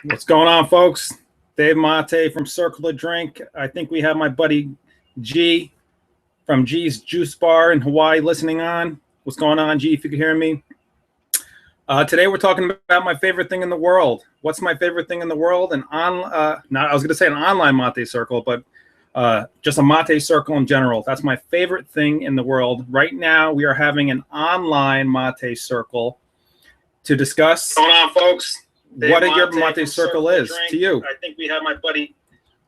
What's going on, folks? Dave Mate from Circle the Drink. I think we have my buddy G from G's Juice Bar in Hawaii listening on. What's going on, G, if you can hear me? Today we're talking about my favorite thing in the world. What's my favorite thing in the world? I was going to say an online mate circle, but just a mate circle in general. That's my favorite thing in the world. Right now, we are having an online mate circle to discuss. What's going on, folks? What a Yerba Mate circle is to you. I think we have my buddy.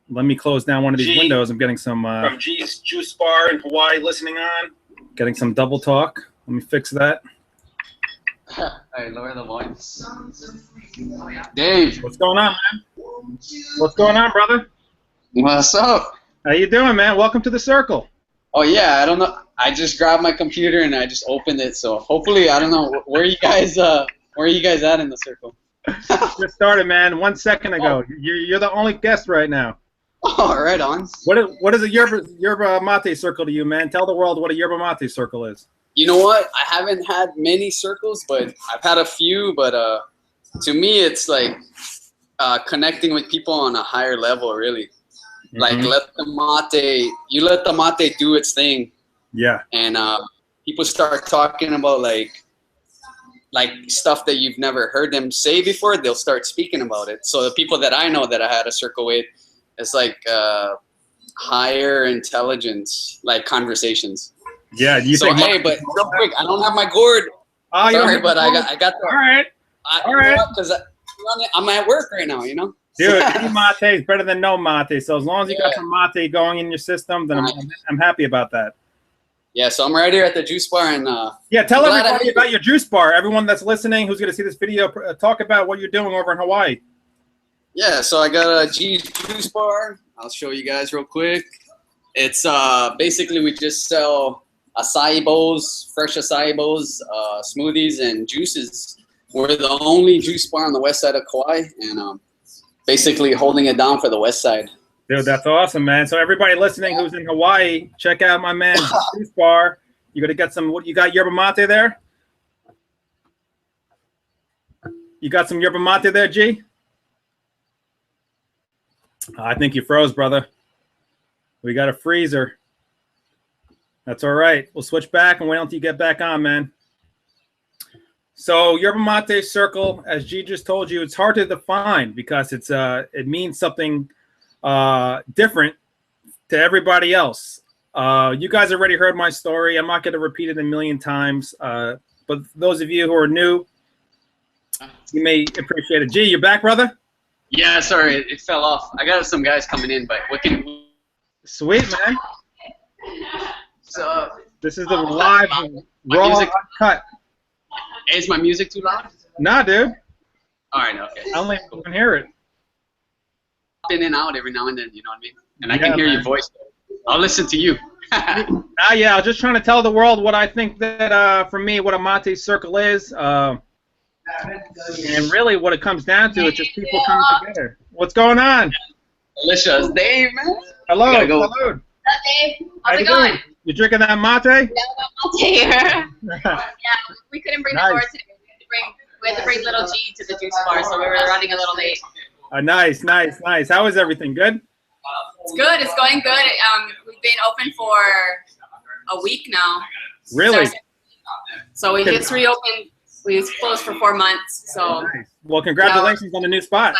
Let me close down one of these windows. I'm getting some from G's Juice Bar in Hawaii listening on. Getting some double talk. Let me fix that. All right, lower the voice. Dave. What's going on, man? What's going on, brother? What's up? How you doing, man? Welcome to the circle. Oh yeah, I don't know. I just grabbed my computer and I just opened it. So hopefully, I don't know where are you guys at in the circle? Just started, man. 1 second ago. You're the only guest right now. Oh, right on. What is a Yerba Mate circle to you, man? Tell the world what a Yerba Mate circle is. You know what? I haven't had many circles, but I've had a few. But to me, it's like connecting with people on a higher level, really. Mm-hmm. Like let the mate do its thing. Yeah. And people start talking about like stuff that you've never heard them say before. They'll start speaking about it. So the people that I know that I had a circle with, it's like higher intelligence, like conversations. Yeah. Hey, but real quick, I don't have my gourd. Oh, sorry, but I got the. All right. All right. Because I'm at work right now, you know. Dude, any mate is better than no mate. So as long as you got some mate going in your system, then I'm happy about that. Yeah, so I'm right here at the juice bar, and tell everybody about your juice bar. Everyone that's listening, who's going to see this video, talk about what you're doing over in Hawaii. Yeah, so I got a G's Juice Bar. I'll show you guys real quick. It's basically we just sell acai bowls, fresh acai bowls, smoothies, and juices. We're the only juice bar on the west side of Kauai, and basically holding it down for the west side. Dude, that's awesome, man. So everybody listening who's in Hawaii, check out my man's juice bar. You're going to get some, you got yerba mate there? You got some yerba mate there, G? I think you froze, brother. We got a freezer. That's all right. We'll switch back and wait until you get back on, man. So Yerba Mate circle, as G just told you, it's hard to define because it means something different to everybody else. You guys already heard my story. I'm not going to repeat it a million times. But those of you who are new, you may appreciate it. G, you back, brother? Yeah, sorry, it fell off. I got some guys coming in, but what can we... Sweet, man. So this is the live, raw, cut. Is my music too loud? Nah, dude. All right, okay. I only can hear it. In and out every now and then, you know what I mean? And I can hear your voice. I'll listen to you. Yeah, I was just trying to tell the world what I think that, for me, what a mate circle is. And really what it comes down to is just people coming together. What's going on? Delicious. Dave, man. Hello. Go. Hello. What's up, Dave? How's it going? You drinking that mate? Yeah, mate here. Yeah, we couldn't bring the gourd today. We had to bring little G to the juice bar, so we were running a little late. Nice. How is everything? Good? It's good. It's going good. We've been open for a week now. Really? So we just reopened. We was closed for 4 months. So. Nice. Well, congratulations on the new spot.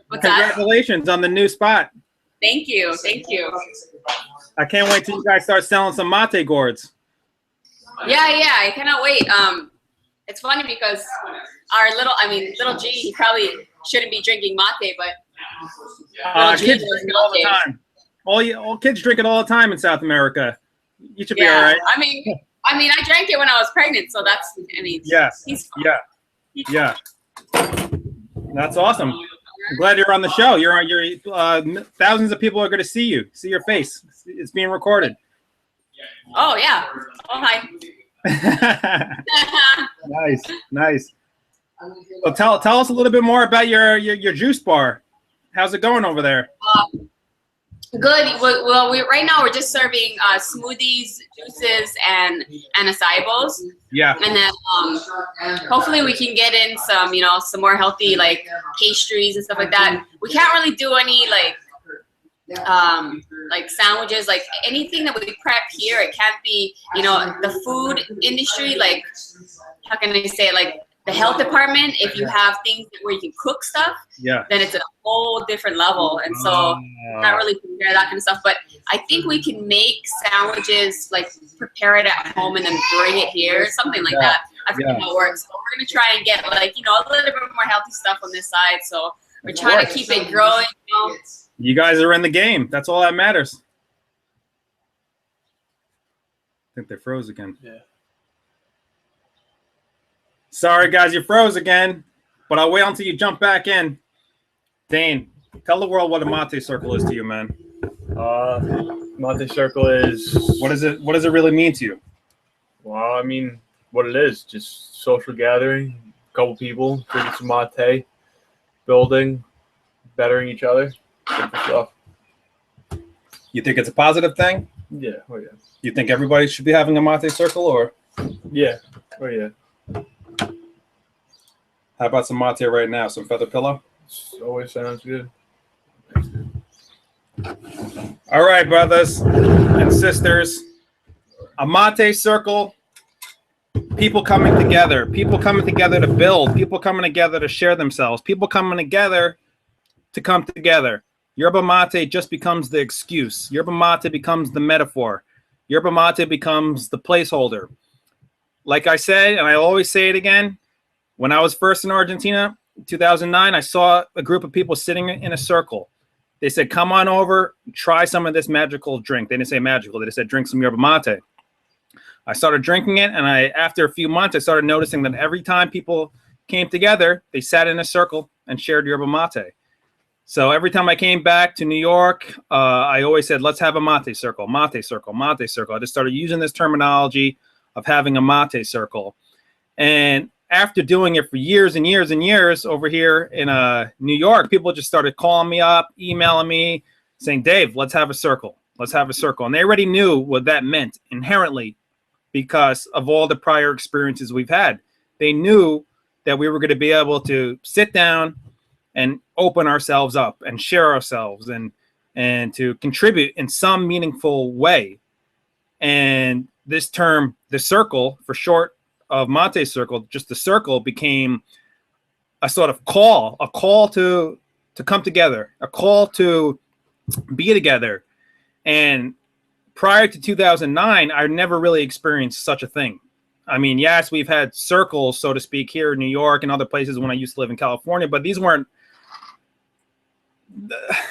What's Congratulations on the new spot. Thank you. I can't wait till you guys start selling some mate gourds. Yeah, I cannot wait. It's funny because little G, he probably shouldn't be drinking mate, but kids drink it all the time. All kids drink it all the time in South America. You should be all right. I mean, I drank it when I was pregnant, so that's. Yeah. That's awesome. I'm glad you're on the show. You're thousands of people are going to see your face. It's being recorded. Oh yeah. Oh hi. Nice. Well, tell us a little bit more about your juice bar. How's it going over there? Good. Well, right now we're just serving smoothies, juices, and acai Yeah. and then hopefully we can get in some, some more healthy like pastries and stuff like that. We can't really do any like sandwiches, like anything that we prep here. It can't be, the food industry. Like, how can I say it? Like the health department, if you have things where you can cook stuff, Yeah. then it's a whole different level. And so not really prepare that kind of stuff. But I think we can make sandwiches, like prepare it at home and then bring it here, something like that. I think that works. So we're gonna try and get like, a little bit more healthy stuff on this side. So we're trying to keep it growing. You guys are in the game. That's all that matters. I think they froze again. Yeah. Sorry, guys, you froze again, but I'll wait until you jump back in. Dane, tell the world what a mate circle is to you, man. Mate circle is... What does it really mean to you? Well, I mean, what it is, just social gathering, a couple people, drinking some mate, building, bettering each other, different stuff. You think it's a positive thing? Yeah, oh yeah. You think everybody should be having a mate circle, or? Yeah, oh yeah. How about some mate right now? Some feather pillow? Always sounds good. All right, brothers and sisters. A mate circle. People coming together to build, people coming together to share themselves, people coming together to come together. Yerba mate just becomes the excuse. Yerba mate becomes the metaphor. Yerba mate becomes the placeholder. Like I said, and I always say it again, when I was first in Argentina, 2009, I saw a group of people sitting in a circle. They said, come on over, try some of this magical drink. They didn't say magical, they just said, drink some yerba mate. I started drinking it, and after a few months, I started noticing that every time people came together, they sat in a circle and shared yerba mate. So every time I came back to New York, I always said, let's have a mate circle, mate circle, mate circle. I just started using this terminology of having a mate circle. And after doing it for years and years and years over here in New York, people just started calling me up, emailing me, saying, Dave, let's have a circle. Let's have a circle. And they already knew what that meant inherently because of all the prior experiences we've had. They knew that we were going to be able to sit down and open ourselves up and share ourselves and to contribute in some meaningful way. And this term, the circle, for short of mate circle, just the circle became a sort of call to come together, a call to be together. And prior to 2009, I never really experienced such a thing. I mean, yes, we've had circles, so to speak, here in New York and other places when I used to live in California, but these weren't,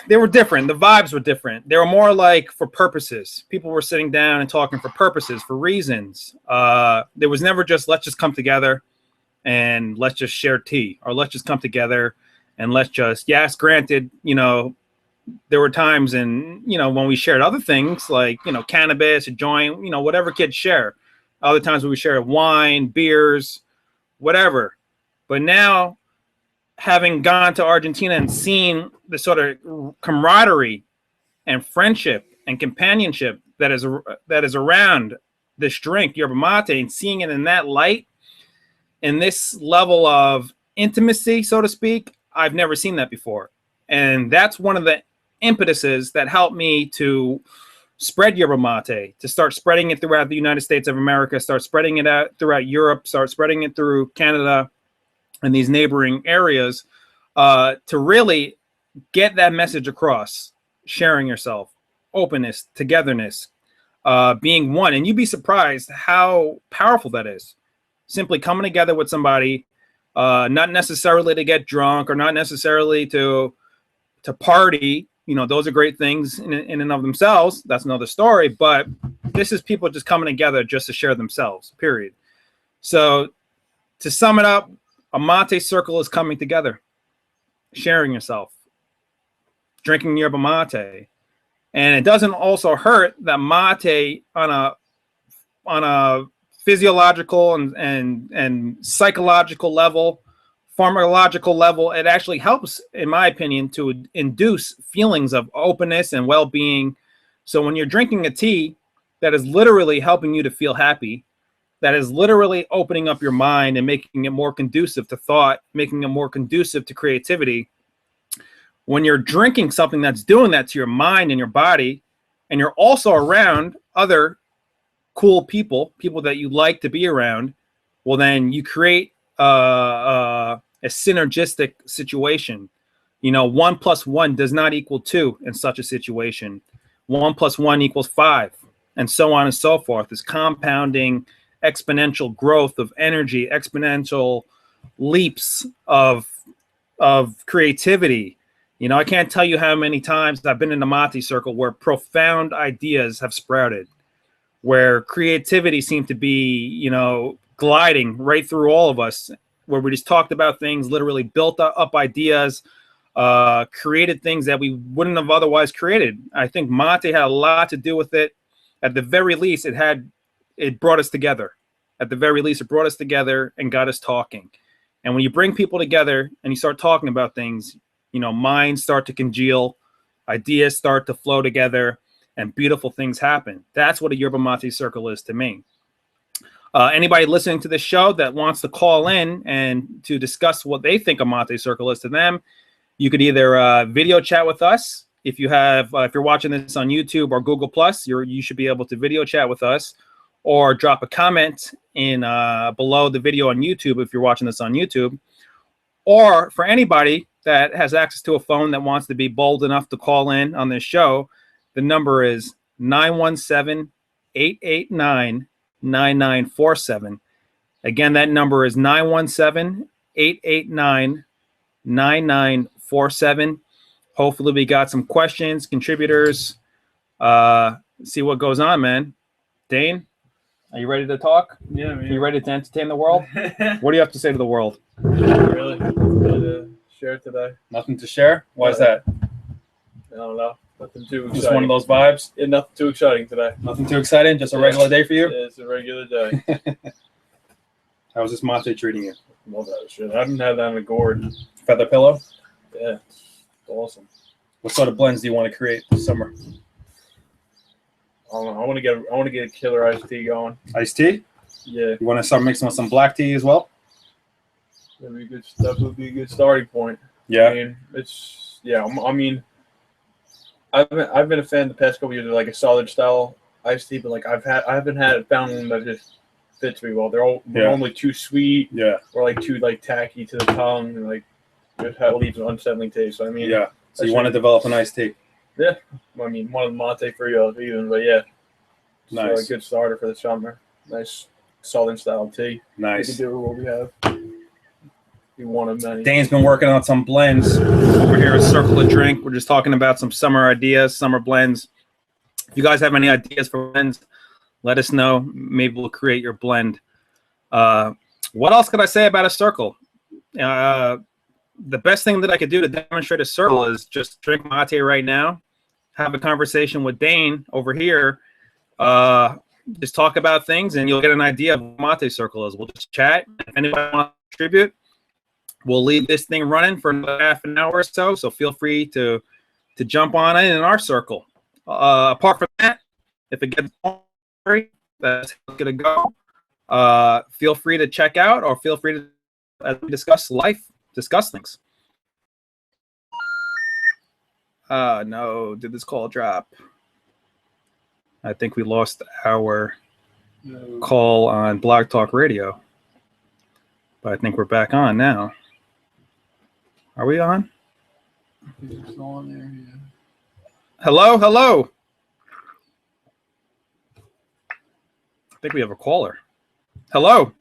they were different. The vibes were different. They were more like for purposes. People were sitting down and talking for purposes, for reasons. There was never just, let's just come together and let's just share tea, or let's just come together and let's just, yes, granted, there were times when we shared other things like, cannabis, a joint, whatever kids share. Other times when we shared wine, beers, whatever. But now, having gone to Argentina and seen the sort of camaraderie and friendship and companionship that is around this drink, yerba mate, and seeing it in that light, in this level of intimacy, so to speak, I've never seen that before. And that's one of the impetuses that helped me to spread yerba mate, to start spreading it throughout the United States of America, start spreading it out throughout Europe, start spreading it through Canada and these neighboring areas, to really get that message across, sharing yourself, openness, togetherness, being one. And you'd be surprised how powerful that is. Simply coming together with somebody, not necessarily to get drunk or not necessarily to party. Those are great things in and of themselves. That's another story. But this is people just coming together just to share themselves, period. So to sum it up, a mate circle is coming together, sharing yourself, drinking yerba mate. And it doesn't also hurt that mate on a physiological and psychological level pharmacological level, it actually helps, in my opinion, to induce feelings of openness and well-being. So when you're drinking a tea that is literally helping you to feel happy, that is literally opening up your mind and making it more conducive to thought, making it more conducive to creativity. When you're drinking something that's doing that to your mind and your body, and you're also around other cool people that you like to be around, well, then you create a synergistic situation. 1 + 1 does not equal 2 in such a situation. 1 + 1 = 5, and so on and so forth. This compounding, exponential growth of energy, exponential leaps of creativity. I can't tell you how many times I've been in the Mate circle where profound ideas have sprouted, where creativity seemed to be, gliding right through all of us, where we just talked about things, literally built up ideas, created things that we wouldn't have otherwise created. I think Mate had a lot to do with it. At the very least, it brought us together. At the very least, it brought us together and got us talking. And when you bring people together and you start talking about things, minds start to congeal, ideas start to flow together, and beautiful things happen. That's what a Yerba Mate circle is to me. Anybody listening to this show that wants to call in and to discuss what they think a Mate circle is to them, you could either video chat with us. If you're watching this on YouTube or Google Plus, you should be able to video chat with us, or drop a comment in below the video on YouTube if you're watching this on YouTube. Or for anybody that has access to a phone that wants to be bold enough to call in on this show, the number is 917-889-9947. Again, that number is 917-889-9947. Hopefully we got some questions, contributors. See what goes on, man. Dane, are you ready to talk? Yeah, man. Are you ready to entertain the world? What do you have to say to the world? Really to share today. Nothing to share? Why is that? I don't know. Nothing too exciting. Just one of those vibes? Yeah, nothing too exciting today. Nothing too exciting? Just a regular day for you? Yeah, it's a regular day. How's this Mate treating you? Love that shit. I haven't had that in a gourd. Feather pillow? Yeah, it's awesome. What sort of blends do you want to create this summer? I don't know. I want to get a killer iced tea going. Iced tea? Yeah. You want to start mixing with some black tea as well? That would be a good starting point. Yeah. I mean, I've been a fan the past couple years of like a solid style iced tea, but like I haven't found one that just fits me well. They're normally too sweet, or like too like tacky to the tongue, and like just leaves an unsettling taste. So I mean, yeah. So you want to develop an iced tea? Yeah. I mean, one of the Mate for you even, but yeah. Nice. So a good starter for the summer. Nice southern style tea. Nice. We can do what we have. You one of many. Dane's been working on some blends over here at Circle of Drink. We're just talking about some summer ideas, summer blends. If you guys have any ideas for blends, let us know. Maybe we'll create your blend. What else could I say about a circle? The best thing that I could do to demonstrate a circle is just drink Mate right now, have a conversation with Dane over here, just talk about things, and you'll get an idea of what Mate circle is. We'll just chat. If anybody wants to contribute, we'll leave this thing running for another half an hour or so. So feel free to jump on in our circle. Apart from that, if it gets boring, that's going to go. Feel free to check out, or feel free to, as we discuss things. No, did this call drop? I think we lost our call on Blog Talk Radio, but I think we're back on now. Are we on? It's on there, yeah. Hello, hello. I think we have a caller. Hello.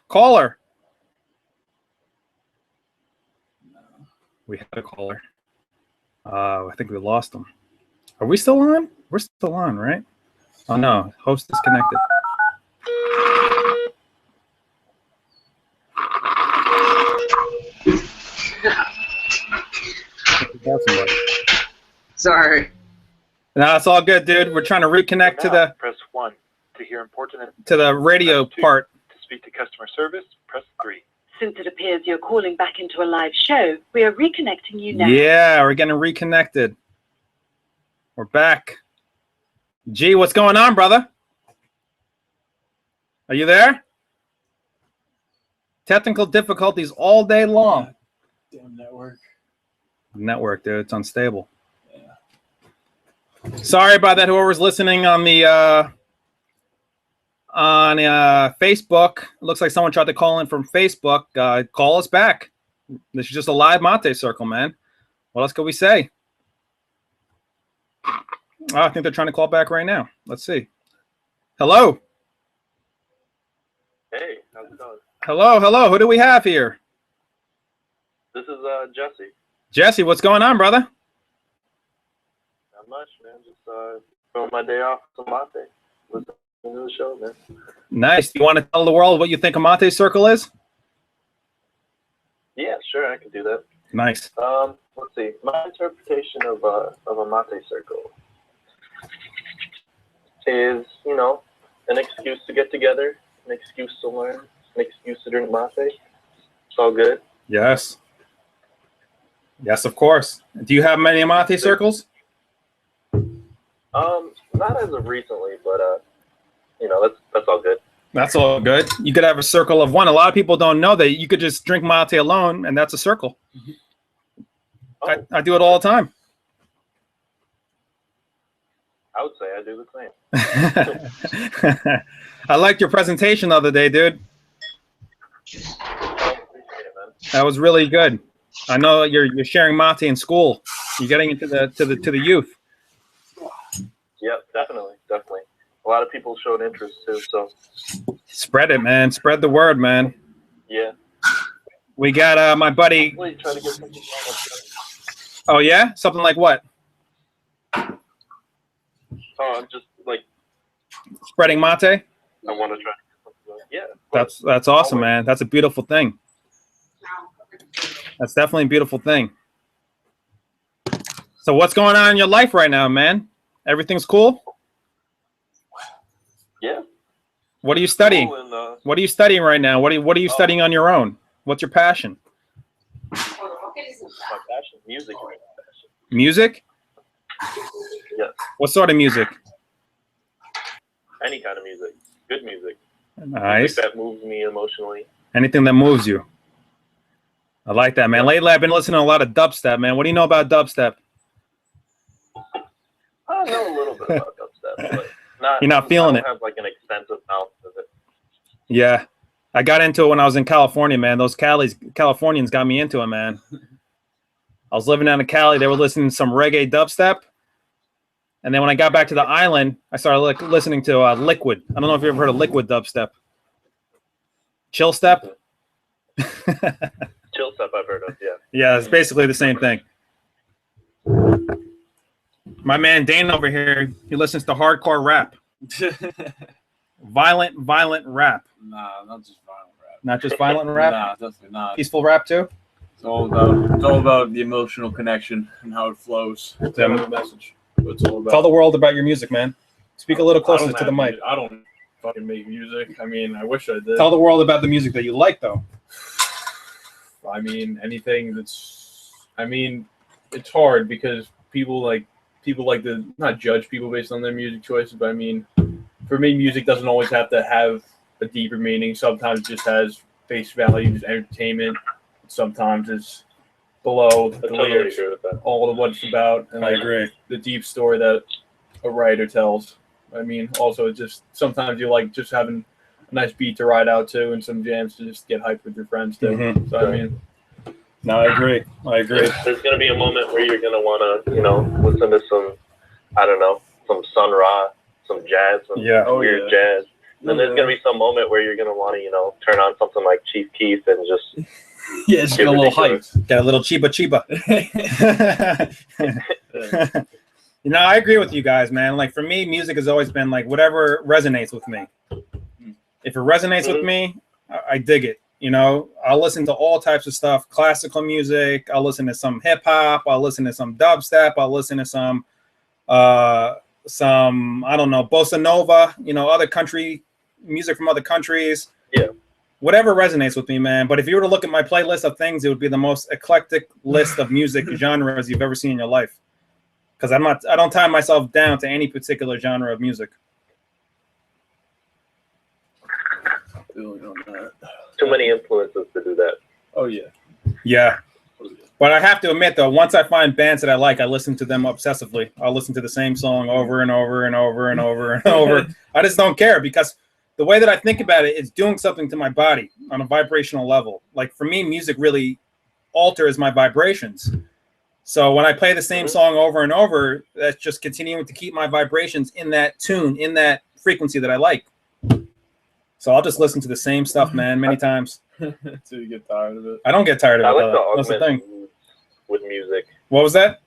Caller. We had a caller. I think we lost him. Are we still on? We're still on, right? Oh no, host disconnected. Sorry. No, it's all good, dude. We're trying to reconnect to the press 1 to hear important to the radio part. To speak to customer service, press 3. Since it appears you're calling back into a live show, we are reconnecting you now. Yeah, we're getting reconnected. We're back. G, what's going on, brother? Are you there? Technical difficulties all day long. Damn network. Network, dude, it's unstable. Yeah. Sorry about that. Whoever's listening on the Facebook, it looks like someone tried to call in from Facebook. Call us back. This is just a live mate circle, man. What else could we say? Oh, I think they're trying to call back right now. Let's see. Hello. Hey, how's it going? Hello. Who do we have here? This is Jesse. Jesse, what's going on, brother? Not much, man. Just throwing my day off with some mate. Listening to the show, man. Nice. You want to tell the world what you think a mate circle is? Yeah, sure, I can do that. Nice. Let's see. My interpretation of a mate circle is, you know, an excuse to get together, an excuse to learn, an excuse to drink mate. It's all good. Yes. Yes, of course. Do you have many mate circles? Not as of recently, but you know, that's all good. That's all good. You could have a circle of one. A lot of people don't know that you could just drink mate alone, and that's a circle. Oh, I do it all the time. I would say I do the same. I liked your presentation the other day, dude. I appreciate it, man. That was really good. I know you're sharing mate in school. You're getting into the youth. Yeah, definitely. A lot of people showed interest too, so Spread it, man. Spread the word, man. yeah. We got my buddy. Hopefully try to get something going. Oh yeah, something like what? Oh, I'm just like Spreading mate. I want to try to get something going. Yeah. That's awesome, man. That's a beautiful thing. That's definitely a beautiful thing. So what's going on in your life right now, man? Everything's cool? Yeah. What are you studying? Cool, and, What are you studying right now? What are you studying on your own? What's your passion? my passion, music. Is my passion. Music? Yes. What sort of music? Any kind of music. Good music. Nice. Music that moves me emotionally. Anything that moves you. I like that, man. Lately, I've been listening to a lot of dubstep, man. What do you know about dubstep? I know a little bit about dubstep, but not. You're not feeling I it. don't have like an extensive knowledge of it. Yeah. I got into it when I was in California, man. Those Californians got me into it, man. I was living down in Cali. They were listening to some reggae dubstep. And then when I got back to the island, I started listening to Liquid. I don't know if you ever heard of Liquid dubstep. Chill step? Chill step I've heard of, yeah. Yeah, it's basically the same thing. My man Dane over here, he listens to hardcore rap. Violent rap. Nah, not just violent rap. Not just violent rap? Nah, definitely not. Peaceful rap too? It's all about the emotional connection and how it flows. It's a message. It's all about. Tell the world about your music, man. Speak a little closer to the mic. I don't fucking make music. I mean, I wish I did. Tell the world about the music that you like, though. I mean, anything that's. I mean, it's hard because people like to not judge people based on their music choices, but I mean, for me, music doesn't always have to have a deeper meaning. Sometimes it just has face value, just entertainment. Sometimes it's below the lyrics, all of what it's about, and I agree. The deep story that a writer tells. I mean, also it's just sometimes you like just having a nice beat to ride out to and some jams to just get hyped with your friends too. Mhm. So I mean, No, I agree. There's gonna be a moment where you're gonna wanna, you know, listen to some, I don't know, some Sun Ra, some jazz, some weird jazz. Then there's gonna be some moment where you're gonna wanna, you know, turn on something like Chief Keef and just just get a little hype. Got a little chiba. You know, I agree with you guys, man. Like for me, music has always been like whatever resonates with me. If it resonates with me, I dig it. You know, I'll listen to all types of stuff, classical music. I'll listen to some hip hop. I'll listen to some dubstep. I'll listen to some, I don't know, bossa nova, you know, other country music from other countries. Yeah. whatever resonates with me, man. But if you were to look at my playlist of things, it would be the most eclectic list of music genres you've ever seen in your life. Because I don't tie myself down to any particular genre of music. Too many influences to do that. Oh yeah. Yeah. But I have to admit, though, once I find bands that I like, I listen to them obsessively. I'll listen to the same song over and over and over and over and over. I just don't care, because the way that I think about it is doing something to my body on a vibrational level. Like, for me, music really alters my vibrations. So when I play the same song over and over, that's just continuing to keep my vibrations in that tune, in that frequency that I like. So I'll just listen to the same stuff, man, many times. So you get tired of it? I don't get tired of it. I like to That's the augment thing. with music. What was that?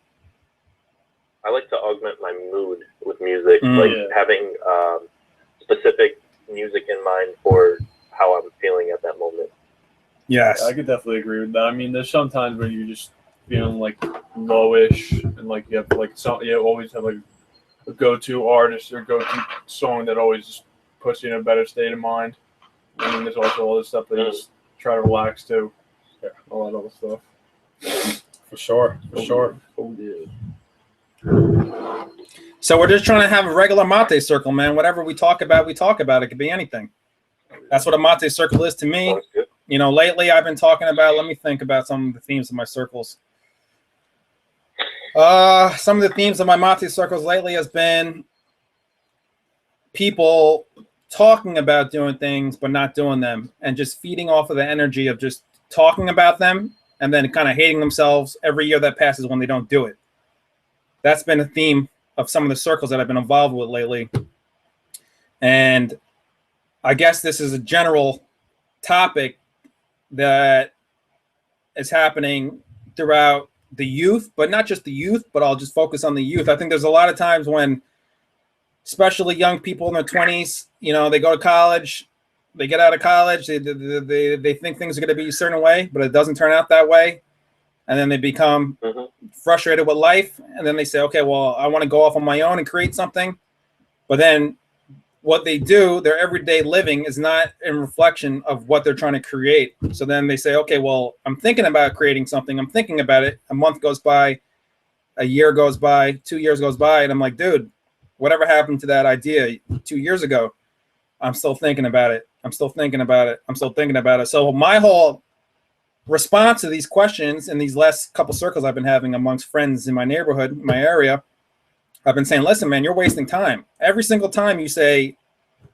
I like to augment my mood with music, like having specific music in mind for how I'm feeling at that moment. Yes. I could definitely agree with that. I mean, there's some times where you're just feeling like lowish, and like you have like you always have like a go-to artist or go-to song that always just puts you in a better state of mind. I mean, there's also all this stuff that you just try to relax to. Yeah, all that other stuff. For sure. For sure. Oh yeah. So we're just trying to have a regular mate circle, man. Whatever we talk about, we talk about. It could be anything. That's what a mate circle is to me. You know, lately I've been talking about, let me think about some of the themes of my circles. Some of the themes of my mate circles lately has been people talking about doing things but not doing them, and just feeding off of the energy of just talking about them and then kind of hating themselves every year that passes when they don't do it. That's been a theme of some of the circles that I've been involved with lately. And I guess this is a general topic that is happening throughout the youth, but not just the youth, but I'll just focus on the youth. I think there's a lot of times when, especially young people in their 20s, you know, they go to college, they get out of college, they think things are going to be a certain way, but it doesn't turn out that way. And then they become frustrated with life. And then they say, okay, well, I want to go off on my own and create something. But then what they do, their everyday living is not in reflection of what they're trying to create. So then they say, okay, well, I'm thinking about creating something. I'm thinking about it. A month goes by, a year goes by, 2 years goes by. And I'm like, dude, whatever happened to that idea 2 years ago? I'm still thinking about it. I'm still thinking about it. I'm still thinking about it. So my whole response to these questions in these last couple circles I've been having amongst friends in my neighborhood, my area, I've been saying, listen, man, you're wasting time. Every single time you say,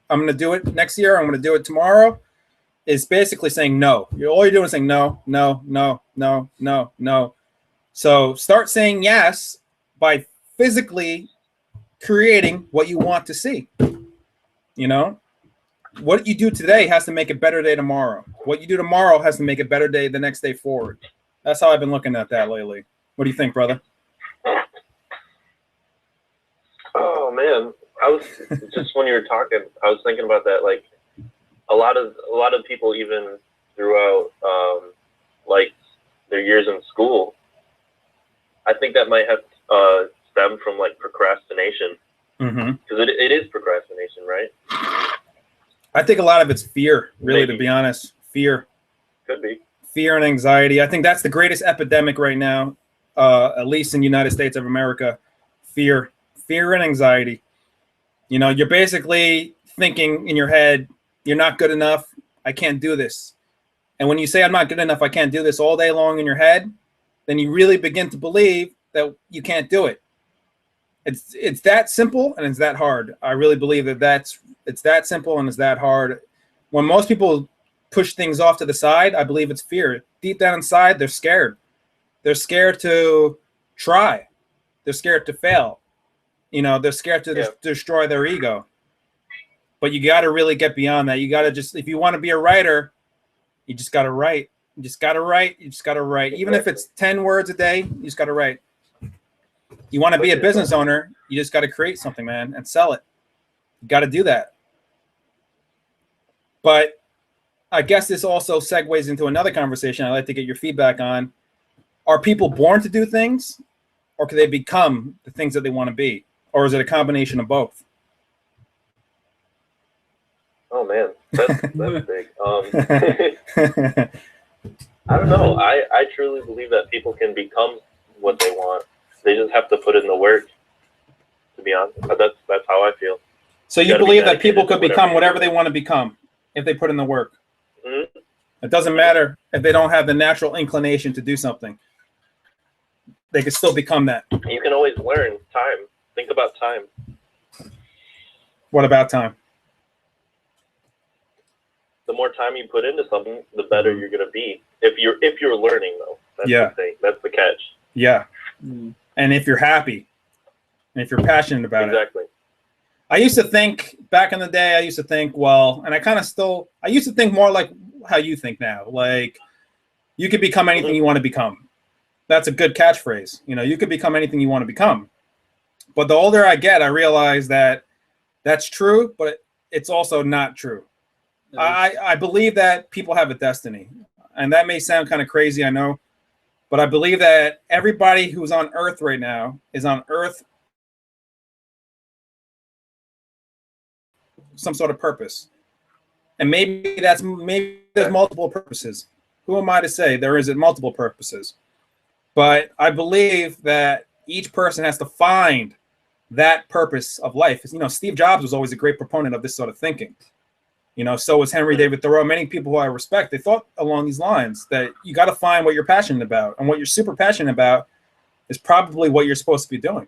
I'm going to do it next year, I'm going to do it tomorrow, is basically saying no. All you're doing is saying no, no, no, no, no, no. So start saying yes by physically creating what you want to see. You know, what you do today has to make a better day tomorrow. What you do tomorrow has to make a better day the next day forward. That's how I've been looking at that lately. What do you think, brother? Oh man, I was just when you were talking, I was thinking about that. Like a lot of people, even throughout like their years in school, I think that might have stemmed from like procrastination. Because it is procrastination, right? I think a lot of it's fear, really, to be honest. Fear. Could be. Fear and anxiety. I think that's the greatest epidemic right now, at least in the United States of America. Fear. Fear and anxiety. You know, you're basically thinking in your head, you're not good enough. I can't do this. And when you say I'm not good enough, I can't do this all day long in your head, then you really begin to believe that you can't do it. It's that simple and it's that hard. I really believe that it's that simple and it's that hard. When most people push things off to the side, I believe it's fear. Deep down inside, they're scared. They're scared to try. They're scared to fail. You know, they're scared to destroy their ego. But you got to really get beyond that. You got to just, if you want to be a writer, you just got to write. You just got to write. You just got to write. Even if it's 10 words a day, you just got to write. You want to be a business owner, you just got to create something, man, and sell it. You got to do that. But I guess this also segues into another conversation I'd like to get your feedback on. Are people born to do things, or can they become the things that they want to be? Or is it a combination of both? Oh man, that's big. I don't know. I truly believe that people can become what they want. They just have to put in the work. To be honest, that's how I feel. So you believe that people could become whatever they want to become if they put in the work? Mm-hmm. It doesn't matter if they don't have the natural inclination to do something. They can still become that. You can always learn. Time. Think about time. What about time? The more time you put into something, the better you're gonna be. If you're learning, though, that's the thing. That's the catch. Yeah. And if you're happy, and if you're passionate about it. Exactly. I used to think back in the day. I used to think, well, and I used to think more like how you think now. Like, you could become anything you want to become. That's a good catchphrase. You know, you could become anything you want to become. But the older I get, I realize that that's true, but it's also not true. I believe that people have a destiny, and that may sound kind of crazy, I know, but I believe that everybody who's on Earth right now is on Earth some sort of purpose, and maybe there's multiple purposes. Who am I to say there isn't multiple purposes? But I believe that each person has to find that purpose of life. You know, Steve Jobs was always a great proponent of this sort of thinking. You know, so was Henry David Thoreau. Many people who I respect, they thought along these lines, that you got to find what you're passionate about, and what you're super passionate about is probably what you're supposed to be doing.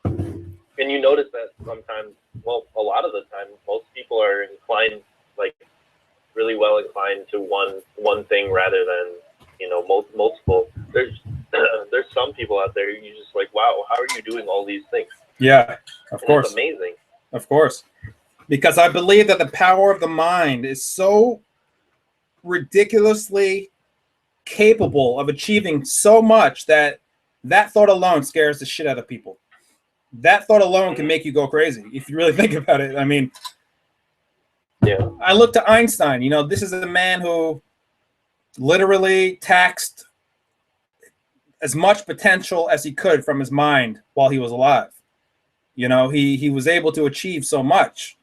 And you notice that sometimes, well, a lot of the time, most people are inclined, like, really well inclined to one thing rather than, you know, multiple. There's some people out there, you're just like, wow, how are you doing all these things? Yeah, of course. It's amazing. Of course. Because I believe that the power of the mind is so ridiculously capable of achieving so much that thought alone scares the shit out of people. That thought alone can make you go crazy if you really think about it. I mean, yeah. I look to Einstein. You know, this is a man who literally taxed as much potential as he could from his mind while he was alive. You know, he was able to achieve so much.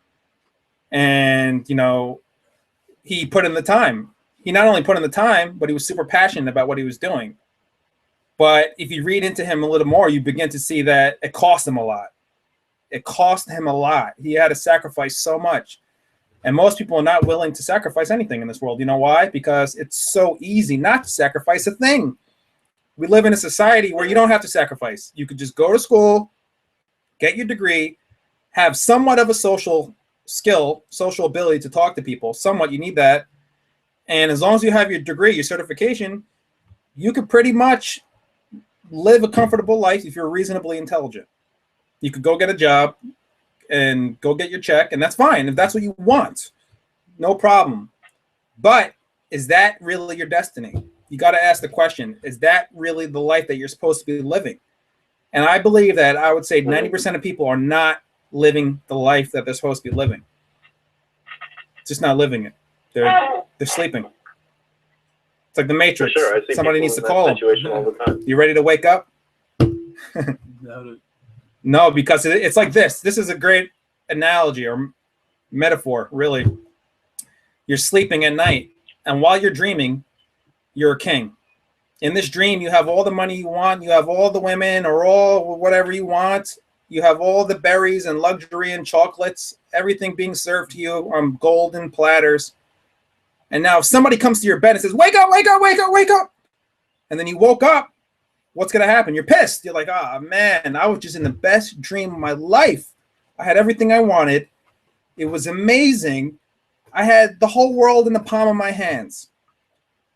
And, you know, he put in the time. He not only put in the time, but he was super passionate about what he was doing. But if you read into him a little more, you begin to see that it cost him a lot. It cost him a lot. He had to sacrifice so much. And most people are not willing to sacrifice anything in this world. You know why? Because it's so easy not to sacrifice a thing. We live in a society where you don't have to sacrifice. You could just go to school, get your degree, have somewhat of a social skill, social ability to talk to people. Somewhat, you need that. And as long as you have your degree, your certification, you could pretty much live a comfortable life if you're reasonably intelligent. You could go get a job and go get your check, and that's fine. If that's what you want, no problem. But is that really your destiny? You got to ask the question, is that really the life that you're supposed to be living? And I believe that I would say 90% of people are not living the life that they're supposed to be living. Just not living it. They're sleeping. It's like the Matrix. Sure, I see somebody needs to call them. All the time. You ready to wake up? No, because it's like this. This is a great analogy or metaphor, really. You're sleeping at night, and while you're dreaming, you're a king. In this dream, you have all the money you want. You have all the women or all whatever you want. You have all the berries and luxury and chocolates, everything being served to you on golden platters. And now if somebody comes to your bed and says, wake up, wake up, wake up, wake up. And then you woke up, what's going to happen? You're pissed. You're like, ah, man, I was just in the best dream of my life. I had everything I wanted. It was amazing. I had the whole world in the palm of my hands.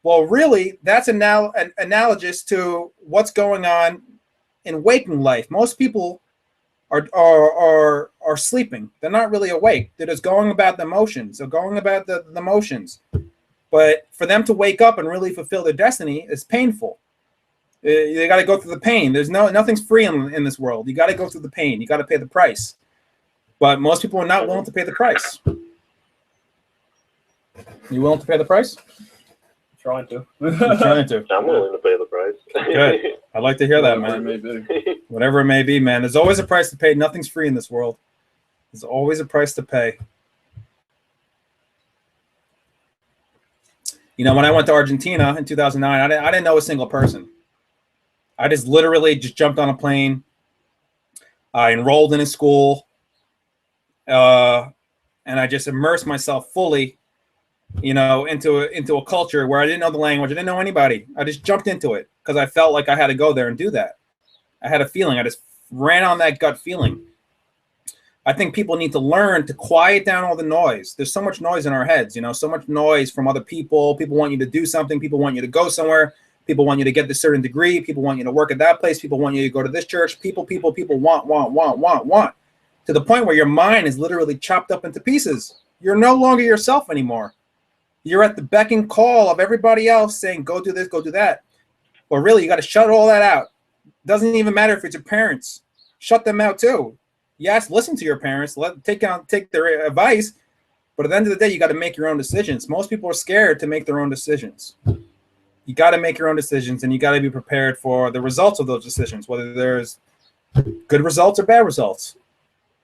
Well, really, that's analogous to what's going on in waking life. Most people are sleeping. They're not really awake. They're just going about the motions. They're going about the motions. But for them to wake up and really fulfill their destiny is painful. They got to go through the pain. There's nothing's free in this world. You got to go through the pain. You got to pay the price. But most people are not willing to pay the price. You willing to pay the price? Trying to. I'm trying to. I'm willing to pay the price. Good. I'd like to hear that, man. Whatever it may be, man. There's always a price to pay. Nothing's free in this world. There's always a price to pay. You know, when I went to Argentina in 2009, I didn't know a single person. I just literally just jumped on a plane. I enrolled in a school, and I just immersed myself fully, you know, into a culture where I didn't know the language. I didn't know anybody. I just jumped into it because I felt like I had to go there and do that. I had a feeling. I just ran on that gut feeling. I think people need to learn to quiet down all the noise. There's so much noise in our heads, you know, so much noise from other people. People want you to do something. People want you to go somewhere. People want you to get this certain degree. People want you to work at that place. People want you to go to this church. People want. To the point where your mind is literally chopped up into pieces. You're no longer yourself anymore. You're at the beck and call of everybody else saying, go do this, go do that. But really, you got to shut all that out. Doesn't even matter if it's your parents. Shut them out too. Yes, listen to your parents. Take their advice. But at the end of the day, you got to make your own decisions. Most people are scared to make their own decisions. You got to make your own decisions, and you got to be prepared for the results of those decisions, whether there's good results or bad results.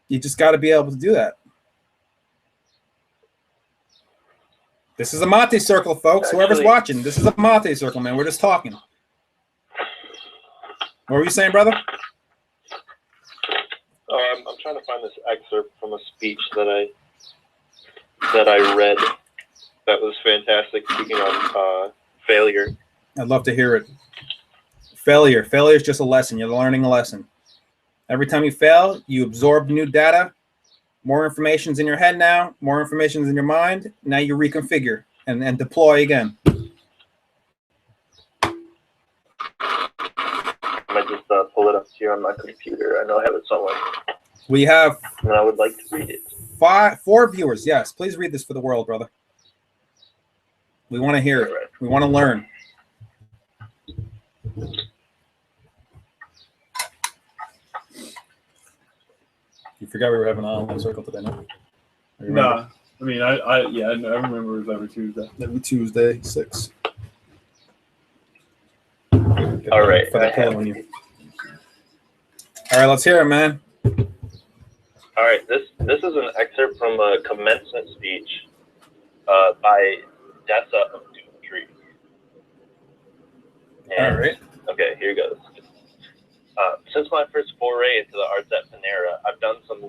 You just got to be able to do that. This is a mate circle, folks. Whoever's watching, this is a mate circle, man. We're just talking. What were you saying, brother? I'm trying to find this excerpt from a speech that I read that was fantastic. Speaking of failure, I'd love to hear it. Failure is just a lesson. You're learning a lesson. Every time you fail, you absorb new data. More information's in your head now. More information's in your mind. Now you reconfigure and deploy again. I might just pull it up here on my computer. I know I have it somewhere. We have. And I would like to read it. 4 viewers. Yes, please read this for the world, brother. We want to hear it. We want to learn. You forgot we were having an online circle today, no? Nah. I mean, I remember it was every Tuesday. Every Tuesday, 6. All right. All right, let's hear it, man. All right. This is an excerpt from a commencement speech by Dessa of Doomtree. All right. Okay, here goes. Since my first foray into the arts at Panera, I've done some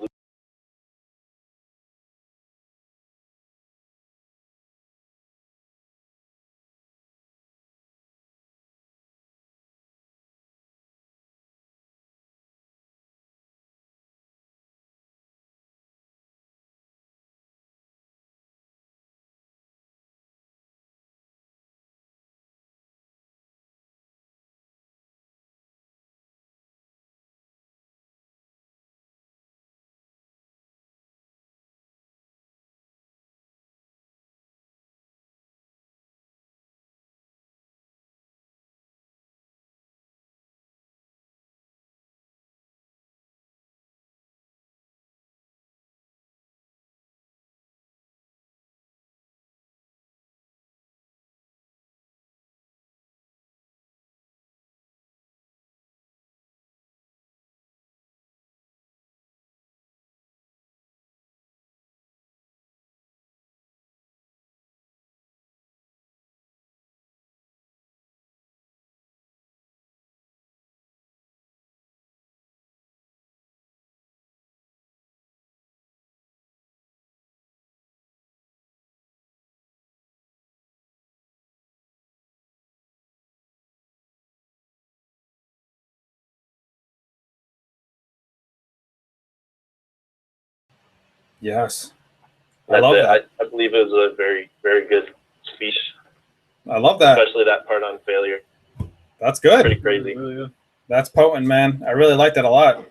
Yes. I love that. I believe it was a very, very good speech. I love that. Especially that part on failure. That's good. Pretty crazy. That's potent, man. I really like that a lot.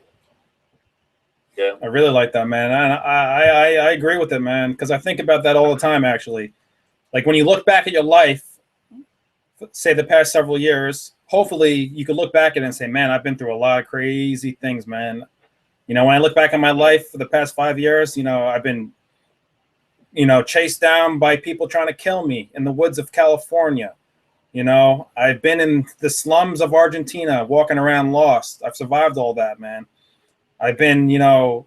Yeah. I really like that, man. I agree with it, man, because I think about that all the time, actually. Like when you look back at your life, say the past several years, hopefully you could look back at it and say, man, I've been through a lot of crazy things, man. You know, when I look back on my life for the past 5 years, you know, I've been, you know, chased down by people trying to kill me in the woods of California. You know, I've been in the slums of Argentina, walking around lost. I've survived all that, man. I've been, you know,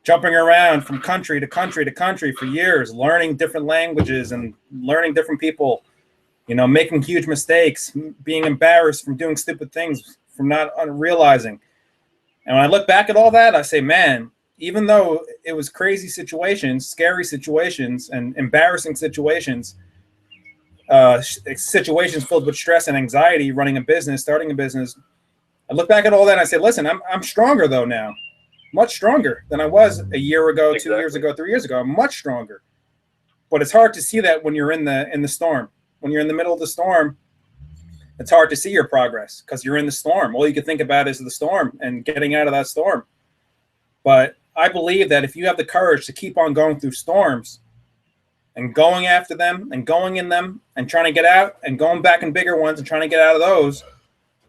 jumping around from country to country to country for years, learning different languages and learning different people, making huge mistakes, being embarrassed from doing stupid things, from not realizing. And when I look back at all that, I say, man, even though it was crazy situations, scary situations, and embarrassing situations, situations filled with stress and anxiety, running a business, starting a business, I look back at all that and I say, listen, I'm stronger though now. Much stronger than I was a year ago, exactly. 2 years ago, 3 years ago. I'm much stronger. But it's hard to see that when you're in the storm. When you're in the middle of the storm, it's hard to see your progress because you're in the storm. All you can think about is the storm and getting out of that storm. But I believe that if you have the courage to keep on going through storms and going after them and going in them and trying to get out and going back in bigger ones and trying to get out of those,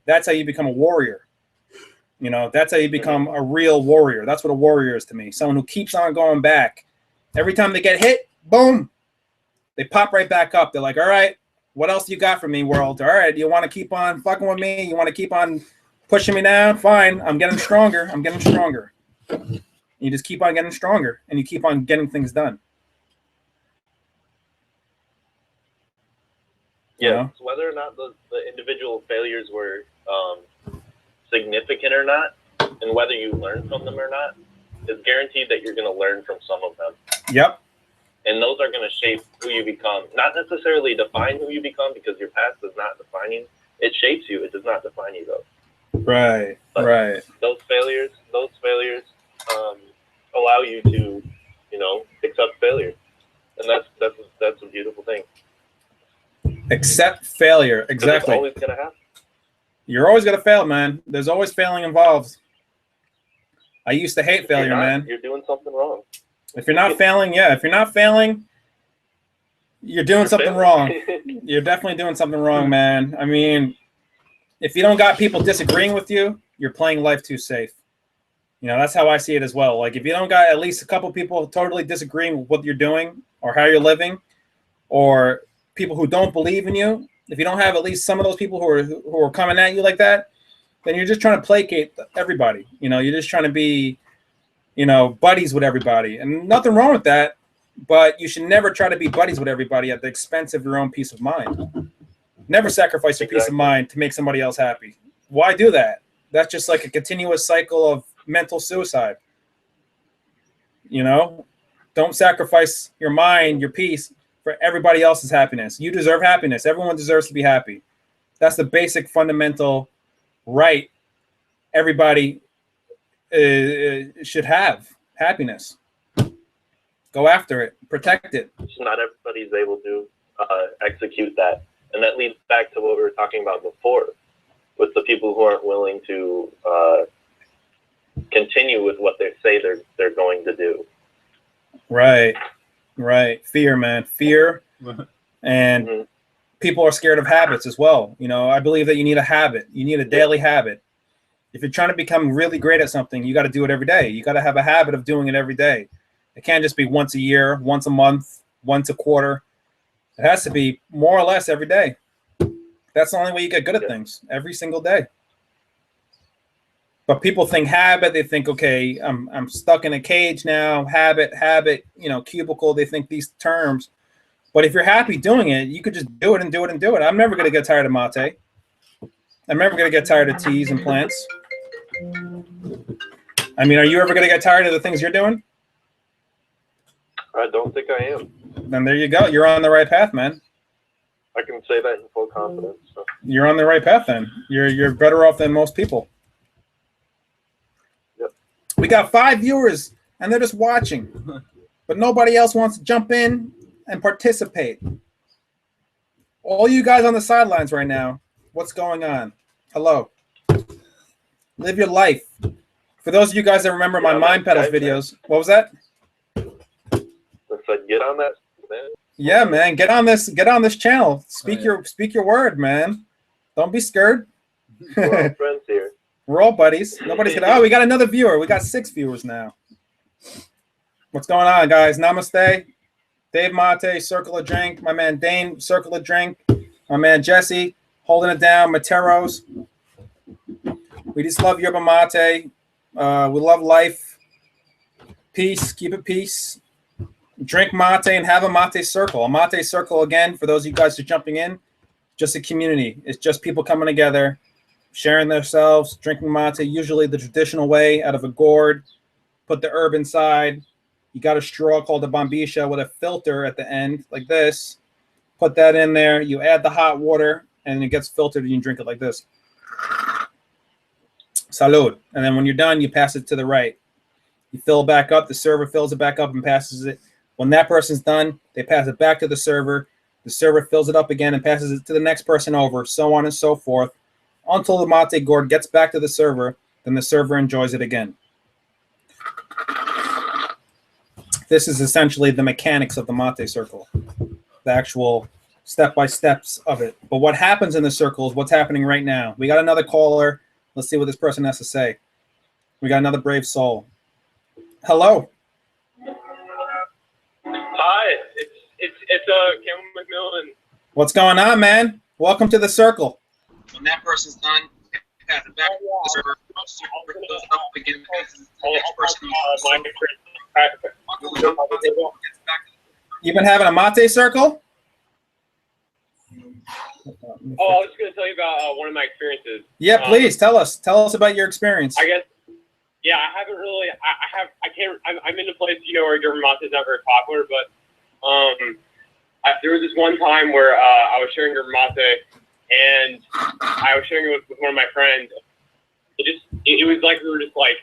that's how you become a warrior. That's how you become a real warrior. That's what a warrior is to me. Someone who keeps on going back. Every time they get hit, boom, they pop right back up. They're like, all right, what else you got for me, world? All right, you want to keep on fucking with me? You want to keep on pushing me down? Fine, I'm getting stronger. I'm getting stronger. You just keep on getting stronger, and you keep on getting things done. Yeah, whether or not the individual failures were significant or not, and whether you learn from them or not, is guaranteed that you're going to learn from some of them. Yep. And those are going to shape who you become. Not necessarily define who you become, because your past is not defining. It shapes you. It does not define you, though. Right. But right. Those failures allow you to, accept failure, and that's a beautiful thing. Accept failure. Exactly. It's always going to happen. You're always going to fail, man. There's always failing involved. I used to hate failure, man. You're doing something wrong. If you're not failing, you're doing something wrong. You're definitely doing something wrong, man. I mean, if you don't got people disagreeing with you, you're playing life too safe. That's how I see it as well. Like, if you don't got at least a couple people totally disagreeing with what you're doing or how you're living, or people who don't believe in you, if you don't have at least some of those people who are coming at you like that, then you're just trying to placate everybody. You're just trying to be, buddies with everybody. And nothing wrong with that, but you should never try to be buddies with everybody at the expense of your own peace of mind. Never sacrifice your peace of mind to make somebody else happy. Why do that? That's just like a continuous cycle of mental suicide. Don't sacrifice your mind, your peace, for everybody else's happiness. You deserve happiness. Everyone deserves to be happy. That's the basic fundamental right everybody should have. Happiness. Go after it. Protect it. Not everybody's able to execute that. And that leads back to what we were talking about before, with the people who aren't willing to continue with what they say they're going to do. Right. Fear, man. Fear. And people are scared of habits as well. I believe that you need a habit. You need a daily habit. If you're trying to become really great at something, you got to do it every day. You got to have a habit of doing it every day. It can't just be once a year, once a month, once a quarter. It has to be more or less every day. That's the only way you get good at things, every single day. But people think habit. They think, okay, I'm stuck in a cage now. Habit, cubicle. They think these terms. But if you're happy doing it, you could just do it and do it and do it. I'm never going to get tired of mate. I'm never going to get tired of teas and plants. I mean, are you ever going to get tired of the things you're doing? I don't think I am. Then there you go. You're on the right path, man. I can say that in full confidence. So. You're on the right path then. You're better off than most people. Yep. We got 5 viewers, and they're just watching. But nobody else wants to jump in and participate. All you guys on the sidelines right now, what's going on? Hello. Live your life. For those of you guys that remember my Mind Pedals videos, what was that? I said, get on that, man. Yeah, man, get on this channel. Speak your word, man. Don't be scared. We're all friends here. We're all buddies. Nobody's gonna. Oh, we got another viewer. We got 6 viewers now. What's going on, guys? Namaste. Dave Mate, Circle of Drink. My man Dane, Circle of Drink. My man Jesse, holding it down. Materos. We just love Yerba Mate. We love life. peace. Keep it peace. Drink mate and have a mate circle. A mate circle, again, for those of you guys who are jumping in, just a community. It's just people coming together, sharing themselves, drinking mate, usually the traditional way, out of a gourd. Put the herb inside. You got a straw called a bombisha with a filter at the end, like this. Put that in there. You add the hot water, and it gets filtered, and you drink it like this. Salud. And then when you're done, you pass it to the right. You fill it back up. The server fills it back up and passes it. When that person's done, they pass it back to the server. The server fills it up again and passes it to the next person over, so on and so forth, until the mate gourd gets back to the server. Then the server enjoys it again. This is essentially the mechanics of the mate circle, the actual step-by-steps of it. But what happens in the circle is what's happening right now. We got another caller. Let's see what this person has to say. We got another brave soul. Hello. Hi, it's Cameron McMillan. What's going on, man? Welcome to the circle. When that person's done, pass it back to the server. You've been having a mate circle? Oh, I was just going to tell you about one of my experiences. Yeah, please tell us. Tell us about your experience. I guess. Yeah, I haven't really. I'm in a place, where Yerba mate is not very popular, but there was this one time where I was sharing Yerba mate, and I was sharing it with one of my friends. It was like we were just like,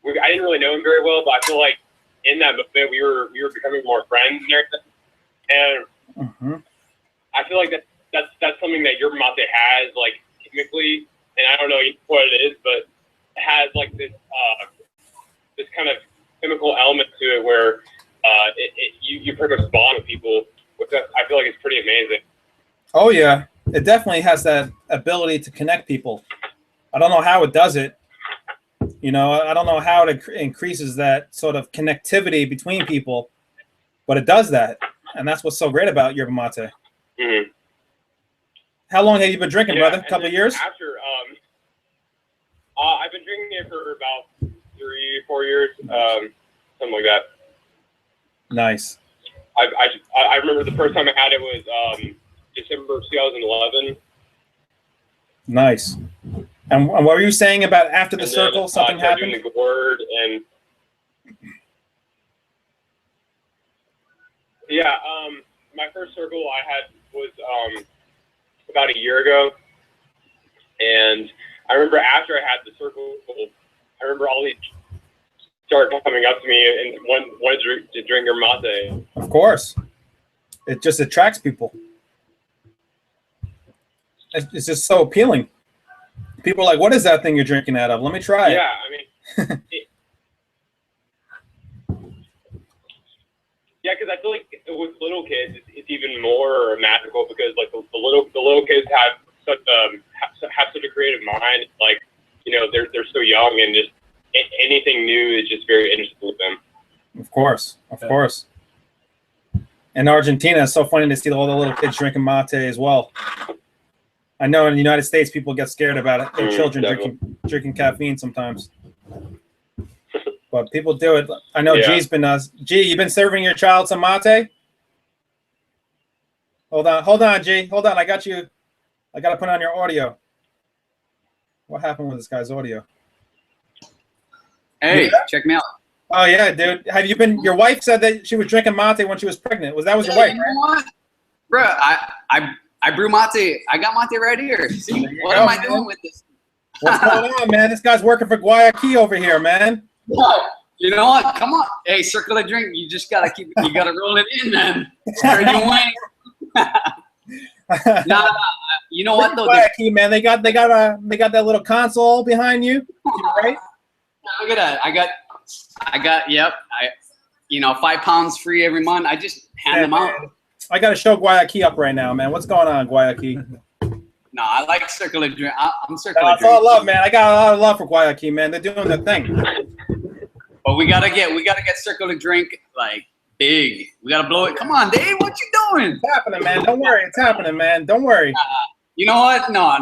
I didn't really know him very well, but I feel like in that buffet we were becoming more friends and everything. And I feel like that's something that Yerba mate has, like, chemically, and I don't know what it is, but it has like this kind of chemical element to it where you pretty much bond with people, which I feel like is pretty amazing. Oh yeah, it definitely has that ability to connect people. I don't know how it does it. I don't know how it increases that sort of connectivity between people, but it does that, and that's what's so great about Yerba mate. Mm-hmm. How long have you been drinking, brother? A couple of years? After, I've been drinking it for about 3-4 years, something like that. Nice. I remember the first time I had it was December 2011. Nice. And what were you saying about after the circle? Something happened? Doing the gourd and yeah, my first circle I had was about a year ago, and I remember after I had the circle, I remember all these started coming up to me and wanted to drink your mate. Of course, it just attracts people. It's just so appealing. People are like, "What is that thing you're drinking out of? Let me try it." Yeah, I mean, yeah, because I feel like with little kids, it's even more magical because like the little kids have such a creative mind. Like, they're so young, and just anything new is just very interesting with them. Of course. In Argentina, it's so funny to see all the little kids drinking mate as well. I know in the United States, people get scared about it. Their children drinking caffeine sometimes. But people do it. I know G's been you've been serving your child some mate? Hold on, G. Hold on, I got you. I got to put on your audio. What happened with this guy's audio? Hey, check me out. Oh, yeah, dude. Have you been, your wife said that she was drinking mate when she was pregnant. That was your wife, you know what? Bro, I brew mate. I got mate right here. See, what am I doing with this? What's going on, man? This guy's working for Guayaquil over here, man. You know what? Come on. Hey, circle a drink. You just gotta you gotta roll it in, man. Nah, you know what though? Guayaquil, man, they got that little console behind you, right? Look at that. I got. Yep. 5 pounds free every month. I just hand them out. I got to show Guayaquil up right now, man. What's going on, Guayaquil? No, I like circular drink. I'm circular drink. That's all love, man. I got a lot of love for Guayaquil, man. They're doing their thing. But we gotta get circular drink like big. We gotta blow it. Come on, Dave. What you doing? It's happening, man. Don't worry. It's happening, man. Don't worry. You know what? No.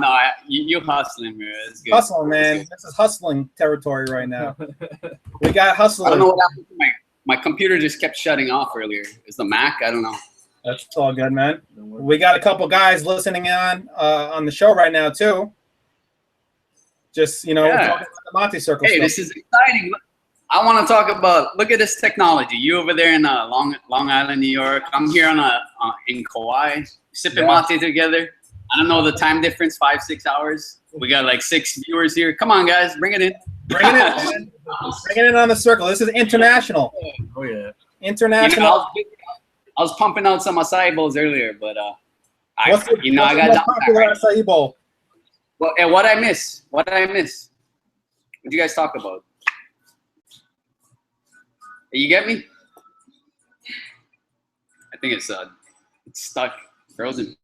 You hustling, man. It's good. Hustling, man. This is hustling territory right now. We got hustling. I don't know what happened to My computer just kept shutting off earlier. Is the Mac? I don't know. That's all good, man. We got a couple guys listening on the show right now too. Just talking about the Monte Circle. Hey, stuff. this is exciting. I want to talk about. Look at this technology. You over there in Long Island, New York. I'm here in Kauai, sipping mate together. I don't know the time difference, 5-6 hours. We got like 6 viewers here. Come on, guys, bring it in. Bring it in. Bring it in on the circle. This is international. Oh yeah. International. I was pumping out some acai bowls earlier, but I got popular acai bowl. Well, and what I miss? What did I miss? What you guys talk about? You get me? I think it's stuck, frozen.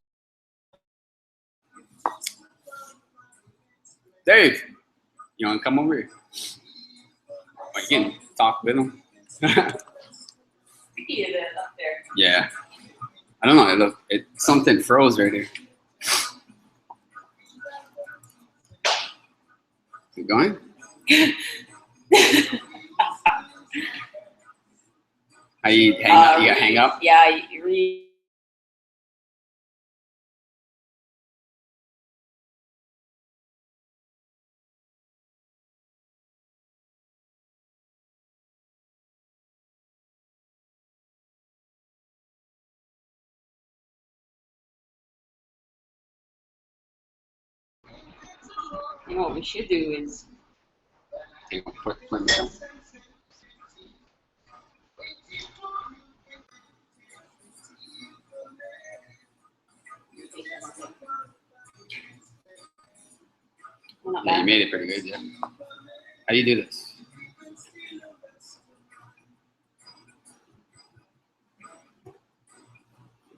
Dave, you want to come over here? Oh, you can talk with him. Yeah. I don't know. Something froze right here. Keep going. How you hang up? You gotta hang up? Yeah, you read. You know what we should do is Take a quick minute. Yeah, you made it pretty good, yeah. How do you do this?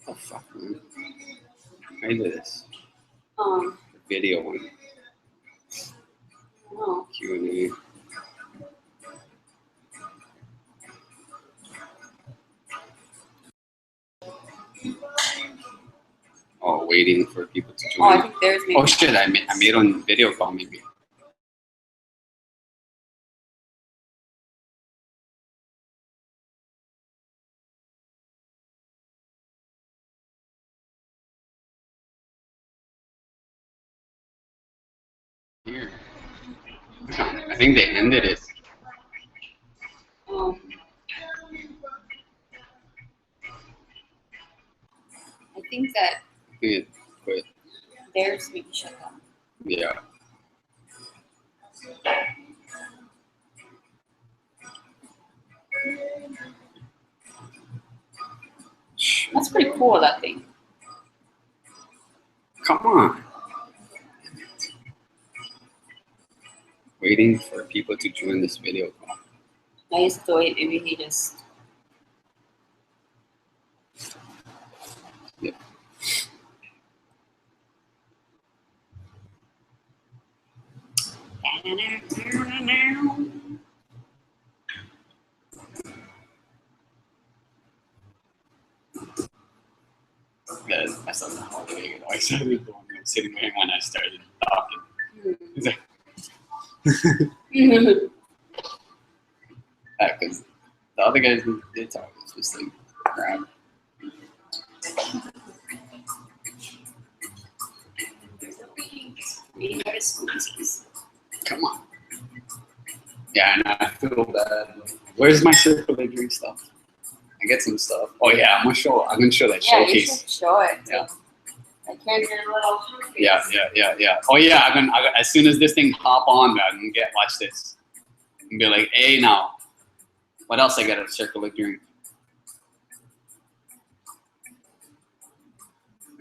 What the fuck, man? How do you do this? The video one. Oh. Q&A. Oh, waiting for people to join. Oh, I think there's maybe. Oh shit! I made on video call maybe. Here. I think they ended it. I think that Good. Quit. there's maybe shut down. Yeah. That's pretty cool, that thing. Come on. Waiting for people to join this video call. I used to wait, maybe he just. Yeah. Guys, I still don't know how to make it. I started going, I'm sitting there when I started talking. He's like, because the other guys did talk. It's just like crap. Come on. Yeah, I know. I feel bad. Where's my circular drink stuff? I get some stuff. Oh yeah, I'm gonna show that Yeah, you showcase. should show it. Yeah. I can't get a little showcase. Yeah. Oh yeah, I'm gonna as soon as this thing hop on, I'm gonna watch this and be like, hey now, what else I got at circular drink?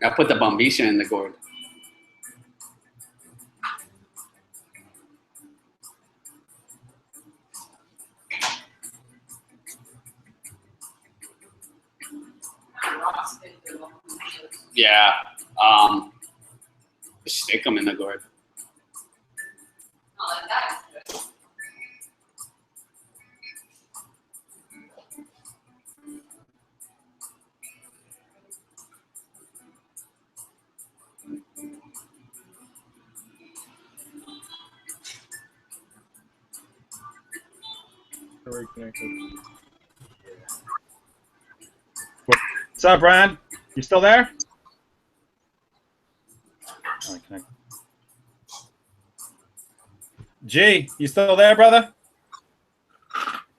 I put the Bombisha in the gourd. Yeah. Stick them in the gourd. Oh, that's good. Very connected. What's up, Brian? You still there? G, you still there, brother?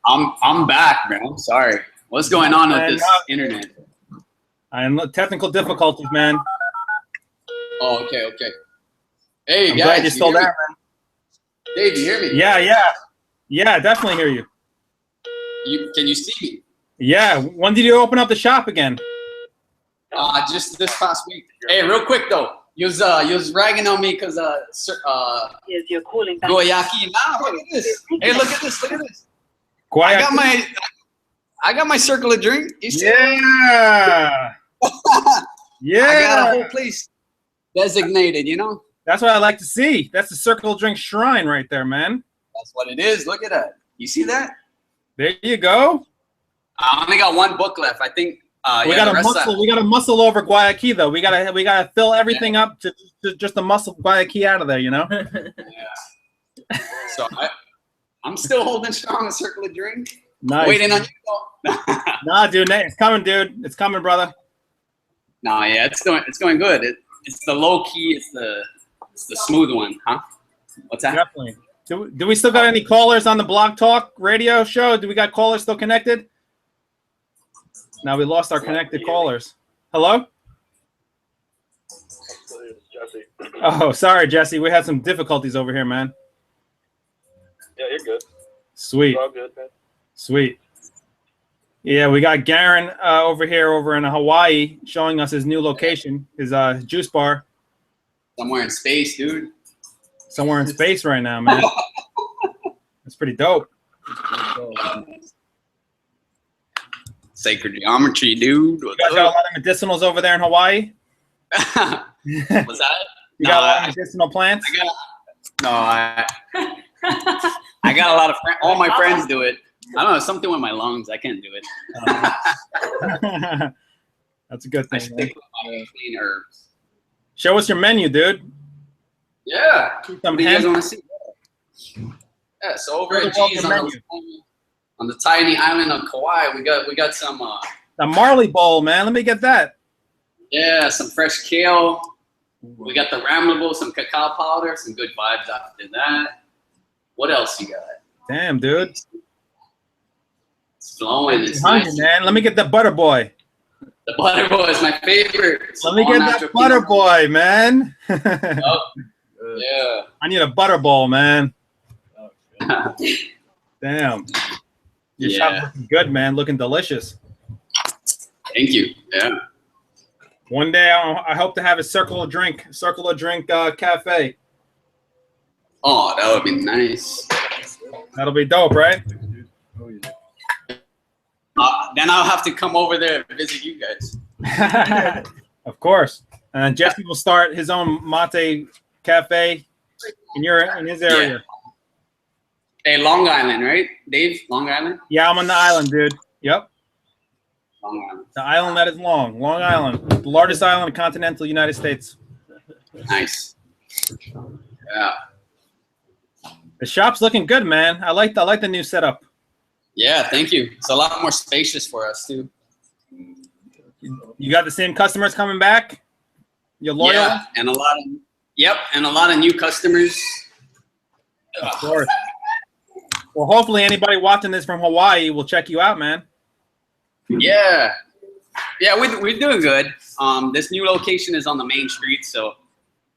I'm back, man. I'm sorry. What's going on with this internet? I am technical difficulties, man. Oh, okay. Hey, I'm guys, glad you're still there, man. Dave, you hear me? Yeah, definitely hear you. Can you see me? Yeah. When did you open up the shop again? Just this past week. Hey, real quick though, you was ragging on me because Yes, you're calling back. Guayaki. Nah, look at this. Hey, look at this. Guayaki. I got my circle of drink. You see? Yeah. Yeah. I got a whole place designated, you know? That's what I like to see. That's the Circle Drink Shrine right there, man. That's what it is. Look at that. You see that? There you go. I only got one book left. I think we got to muscle over Guayaquil though. We gotta fill everything up to just to muscle Guayaquil out of there, you know? Yeah. So I'm still holding strong a circle of drink. Nice. Waiting on you. Nah, dude, it's coming, dude. It's coming, brother. No, yeah, it's going good. It's the low key. It's the smooth one, huh? What's that? Definitely. Do we still got any callers on the Blog Talk radio show? Do we got callers still connected? Now we lost our connected callers. Hello? Jesse. Oh, sorry, Jesse. We had some difficulties over here, man. Yeah, you're good. Sweet. You're all good, man. Sweet. Yeah, we got Garen over here over in Hawaii showing us his new location, his juice bar. Somewhere in space, dude. Somewhere in space right now, man. That's pretty dope. Sacred geometry, dude. You guys got a lot of medicinals over there in Hawaii? What's that? You got a lot of medicinal plants? I got a lot of friends. All my friends do it. I don't know, something with my lungs. I can't do it. That's a good thing. I stick with my clean herbs. Show us your menu, dude. Yeah. Some What do you guys want to see? Yeah, so over at G's on the tiny island of Kauai, we got some the Marley Bowl, man. Let me get that. Yeah, some fresh kale. We got the Ramblable, some cacao powder, some good vibes after that. What else you got? Damn, dude. It's flowing. It's hungry, nice. man. Let me get the Butter Boy. The Butter Boy is my favorite. It's Let me get that Butter Boy, man. Yeah. I need a Butter Bowl, man. Damn. Your shop's looking good, man. Looking delicious. Thank you. Yeah. One day I hope to have a Circle of Drink cafe. Oh, that would be nice. That'll be dope, right? Then I'll have to come over there and visit you guys. Of course. And Jesse will start his own mate cafe in his area. Yeah. Hey, Long Island, right? Dave, Long Island? Yeah, I'm on the island, dude. Yep. Long Island. The island that is Long Island. The largest island in the continental United States. Nice. Yeah. The shop's looking good, man. I like the new setup. Yeah, thank you. It's a lot more spacious for us too. You got the same customers coming back? You're loyal? Yeah, and a lot of new customers. Of course. Well, hopefully anybody watching this from Hawaii will check you out, man. Yeah. Yeah, we're doing good. This new location is on the main street, so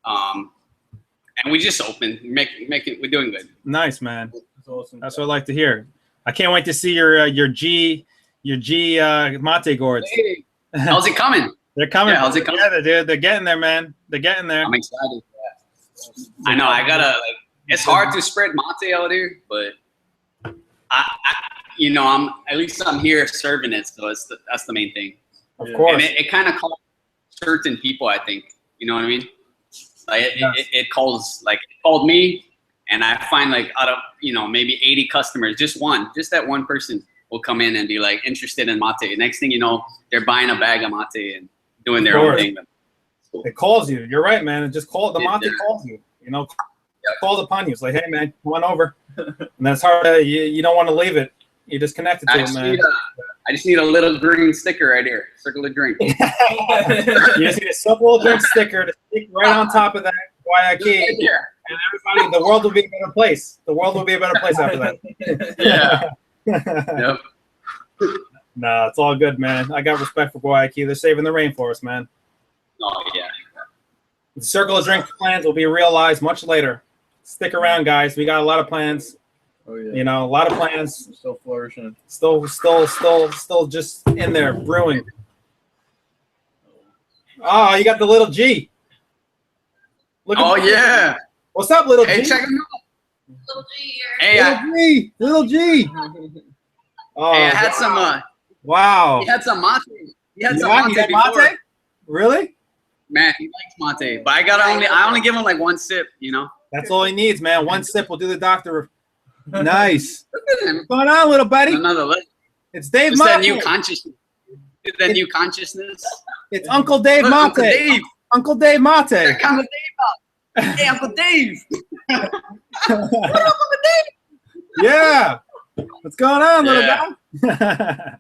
and we just opened. We're doing good. Nice, man. That's awesome. That's what I like to hear. I can't wait to see your G mate gourds. Hey, how's it coming? They're coming. Yeah, how's it coming? Yeah, dude. They're getting there, man. They're getting there. I'm excited. Yeah. I know. I gotta it's hard to spread mate out here, but I'm here serving it, so that's the main thing. Of course. And it kind of calls certain people, I think. You know what I mean? Like it called me, and I find like out of maybe 80 customers, just that one person will come in and be like interested in mate. Next thing you know, they're buying a bag of mate and doing their own thing. Cool. It calls you. You're right, man. It just calls the mate calls you. Calls upon you. It's like, hey, man, come on over. And that's hard. You don't want to leave it. You just connected to it, man. I just need a little green sticker right here. Circle of drink. You just need a Circle of Drink sticker to stick right on top of that Guayaquil. And everybody, the world will be a better place. The world will be a better place after that. Yeah. Yep. Nah, it's all good, man. I got respect for Guayaquil. They're saving the rainforest, man. Oh, yeah. The Circle of Drink plans will be realized much later. Stick around, guys. We got a lot of plans. Oh yeah. You know, a lot of plans. Still flourishing. Still just in there brewing. Oh, you got the little G. Look at yeah. What's up, little G? Hey, check him out. Little G here. Hey, Little G. Oh, hey, I had some. Wow. He had some mate. He had some He mate had before. mate? Really? Man, he likes mate, but I only give him like one sip. You know. That's all he needs, man. One sip will do the doctor. Nice. Look at him. What's going on, little buddy? Another level. It's Dave It's Mate. that new consciousness. It's that new consciousness. It's Uncle Dave Look, Mate. Uncle Dave. Uncle Dave Mate. Uncle Dave. Hey, Uncle Dave. What up, Uncle Dave? Yeah. What's going on, little Yeah. guy?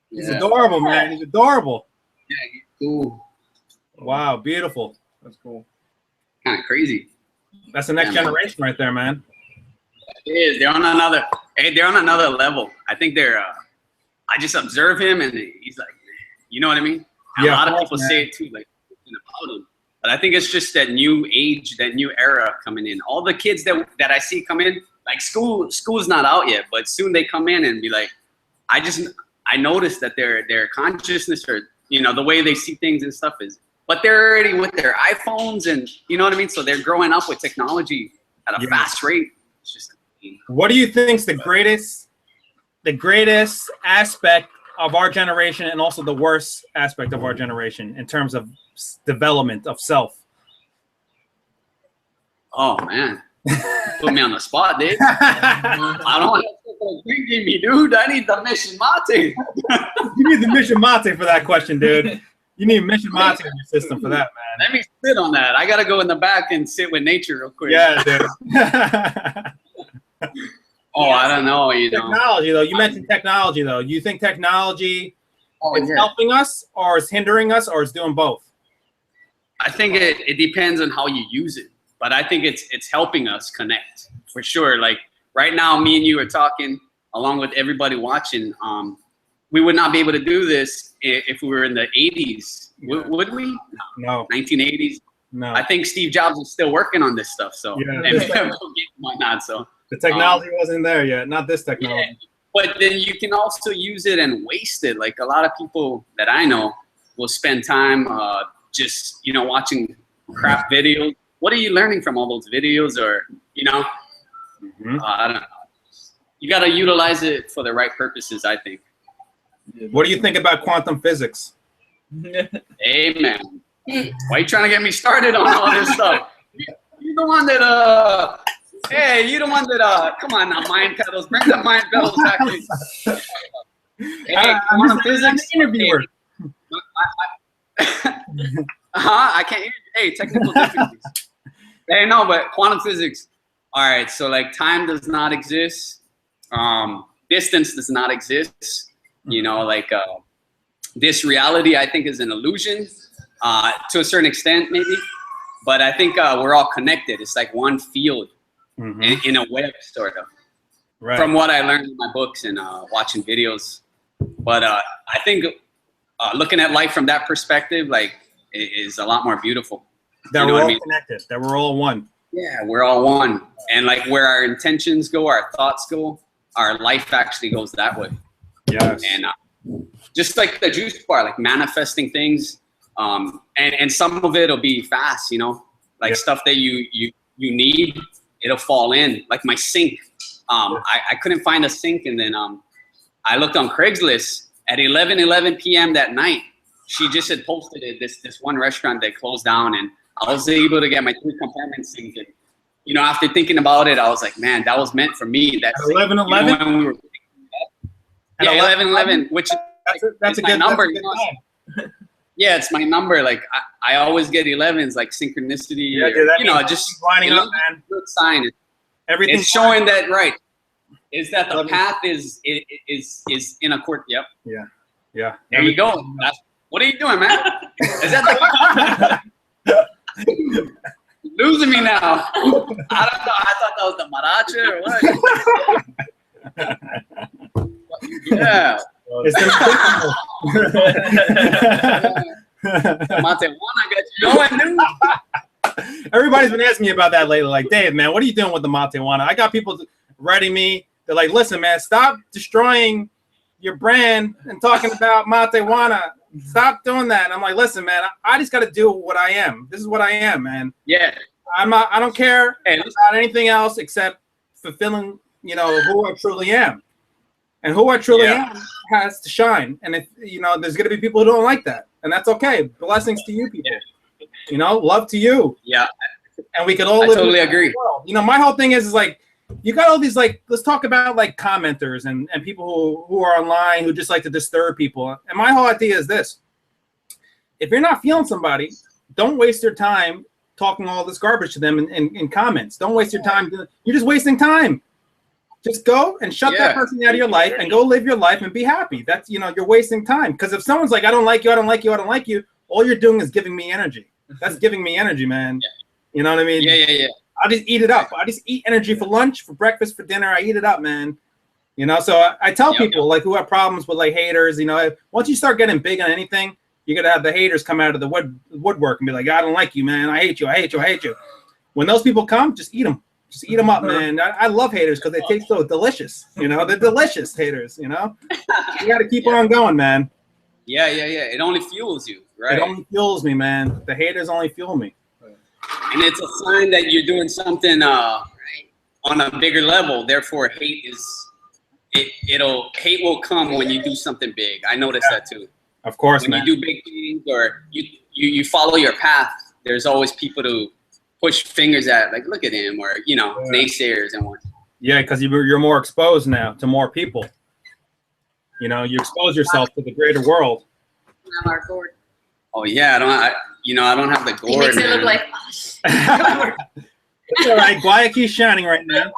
He's Yeah. adorable, man. He's adorable. Yeah, he's cool. Wow, beautiful. That's cool. Kind of crazy. That's the next Yeah, man. generation right there, man. It is. They're on another. Hey, they're on another level. I think they're. I just observe him, and he's like, you know what I mean? And Yeah, a lot of of people course, say man. it too, like about him. But I think it's just that new age, that new era coming in. All the kids that I see come in, like school's not out yet, but soon they come in and be like, I noticed that their consciousness, or the way they see things and stuff is, but they're already with their iPhones, and you know what I mean. So they're growing up with technology at a fast rate. It's just. What do you think's the greatest aspect of our generation, and also the worst aspect of our generation in terms of development of self? Oh man, put me on the spot, dude. I don't want to give me, dude. I need the mission mate. You need the mission mate for that question, dude. You need mission mate in your system for that, man. Let me sit on that. I gotta go in the back and sit with nature real quick. Yeah, dude. Oh, I don't know. Technology, though. You mentioned technology, though. You think technology is helping us, or is hindering us, or is doing both? I think it depends on how you use it, but I think it's helping us connect for sure. Like right now, me and you are talking along with everybody watching. We would not be able to do this if we were in the 80s, would we? No. 1980s. No. I think Steve Jobs is still working on this stuff. So yeah, why not? So the technology wasn't there yet. Not this technology. Yeah, but then you can also use it and waste it. Like a lot of people that I know will spend time just watching crap videos. What are you learning from all those videos? Or I don't know. You got to utilize it for the right purposes, I think. What do you think about quantum physics? Amen. Why are you trying to get me started on all this stuff? You're the one that hey, you the one that come on now, mind pedals. Bring the mind pedals back in. Hey, quantum physics interviewer. I can't hear you. Hey, technical difficulties. Hey, no, but quantum physics. All right, so like time does not exist. Distance does not exist. This reality, I think, is an illusion to a certain extent, maybe. But I think we're all connected. It's like one field in a web, sort of. Right. From what I learned in my books and watching videos. But I think looking at life from that perspective, like, is a lot more beautiful. That we're all connected. That we're all one. Yeah, we're all one. And like where our intentions go, our thoughts go, our life actually goes that way. Yes. And just like the juice bar, like manifesting things, and some of it'll be fast, like stuff that you need, it'll fall in. Like my sink, I couldn't find a sink, and then I looked on Craigslist at 11 p.m. that night. She just had posted it. This one restaurant that closed down, and I was able to get my 3-compartment sink. And after thinking about it, I was like, man, that was meant for me. That's 11:11. When we were at 11:11, which that's a my good number. Yeah, it's my number. Like I always get 11s, like synchronicity. Yeah, or, dude, that just lining up, man. Good sign. Everything's showing that right. is that the path is in accord. Yep. Yeah. Yeah. There you go. What are you doing, man? Is that the losing me now? I don't know. I thought that was the maracha or what? Yeah. Matewana got you going, dude. Everybody's been asking me about that lately. Like, Dave, man, what are you doing with the Matewana? I got people writing me. They're like, listen, man, stop destroying your brand and talking about Matewana. Stop doing that. And I'm like, listen, man, I just got to do what I am. This is what I am, man. Yeah. I don't care about anything else except fulfilling, who I truly am. And who I truly am has to shine. And if, there's going to be people who don't like that. And that's okay. Blessings to you people. Love to you. Yeah. And we can all live totally agree. World. My whole thing is like, you got all these, like, let's talk about like commenters and people who are online who just like to disturb people. And my whole idea is this. If you're not feeling somebody, don't waste your time talking all this garbage to them in comments. Don't waste your time. You're just wasting time. Just go and shut that person out of your life and go live your life and be happy. That's, you're wasting time. Because if someone's like, I don't like you, I don't like you, I don't like you, all you're doing is giving me energy. That's giving me energy, man. Yeah. You know what I mean? Yeah. I just eat it up. I just eat energy for lunch, for breakfast, for dinner. I eat it up, man. So I tell people like who have problems with like haters, once you start getting big on anything, you're going to have the haters come out of the woodwork and be like, I don't like you, man. I hate you. I hate you. I hate you. When those people come, just eat them. Just eat them up, man. I love haters because they taste so delicious. They're delicious haters, You got to keep on going, man. Yeah. It only fuels you, right? It only fuels me, man. The haters only fuel me. And it's a sign that you're doing something on a bigger level. Therefore, hate will come when you do something big. I noticed that too. Of course, when you do big things or you follow your path, there's always people to push fingers at, like, look at him, or naysayers and what. Yeah, because you're more exposed now to more people. You expose yourself to the greater world. Oh yeah, I don't have the gourd. He makes it look like. It's all right. Guayaquil's shining right now.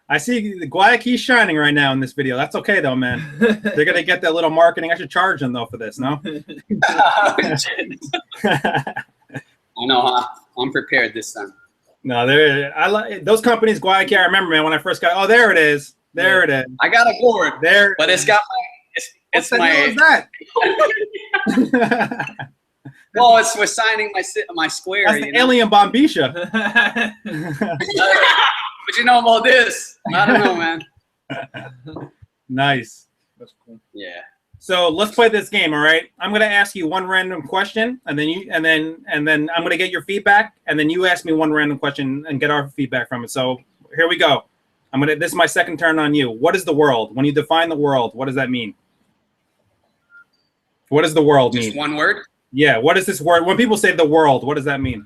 I see the Guayaquil's shining right now in this video. That's okay though, man. They're gonna get that little marketing. I should charge them though for this, no? I know, huh? I'm prepared this time. No, I like those companies. Guayaquil. I remember, man, when I first got. Oh, there it is. There it is. I got a gourd there, but it's got it's what the hell is that? Well, we're signing my square. That's the alien Bombisha. What you know about this? I don't know, man. Nice. That's cool. Yeah. So let's play this game, all right? I'm gonna ask you one random question, and then I'm gonna get your feedback, and then you ask me one random question and get our feedback from it. So here we go. This is my second turn on you. What is the world? When you define the world, what does that mean? What does the world mean? Just one word? Yeah. What is this word? When people say the world, what does that mean?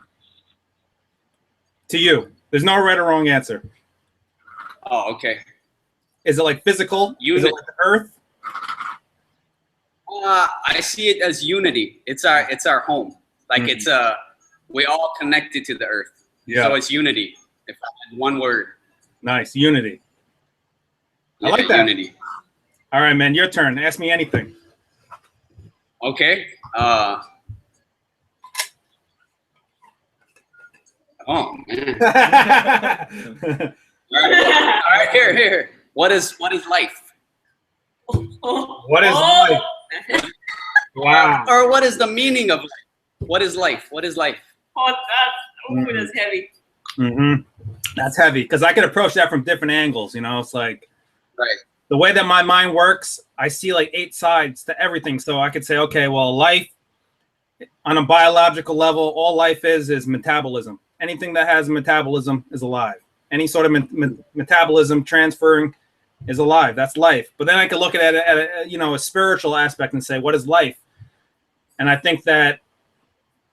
To you. There's no right or wrong answer. Oh, okay. Is it like physical? Is it like the earth? I see it as unity. It's our home. Like it's we all connected to the earth. Yeah. So it's unity. If I had one word. Nice. Unity. I like that. Unity. All right, man. Your turn. Ask me anything. Okay. Oh man. All right. Here. What is life? What is life? Wow. Or what is the meaning of life? What is life? What is life? Oh, that's heavy. Mm-hmm. That's heavy because I could approach that from different angles. It's like the way that my mind works. I see like 8 sides to everything. So I could say, okay, well, life on a biological level, all life is metabolism. Anything that has metabolism is alive. Any sort of metabolism transferring is alive. That's life. But then I could look at it at a spiritual aspect and say, what is life? And I think that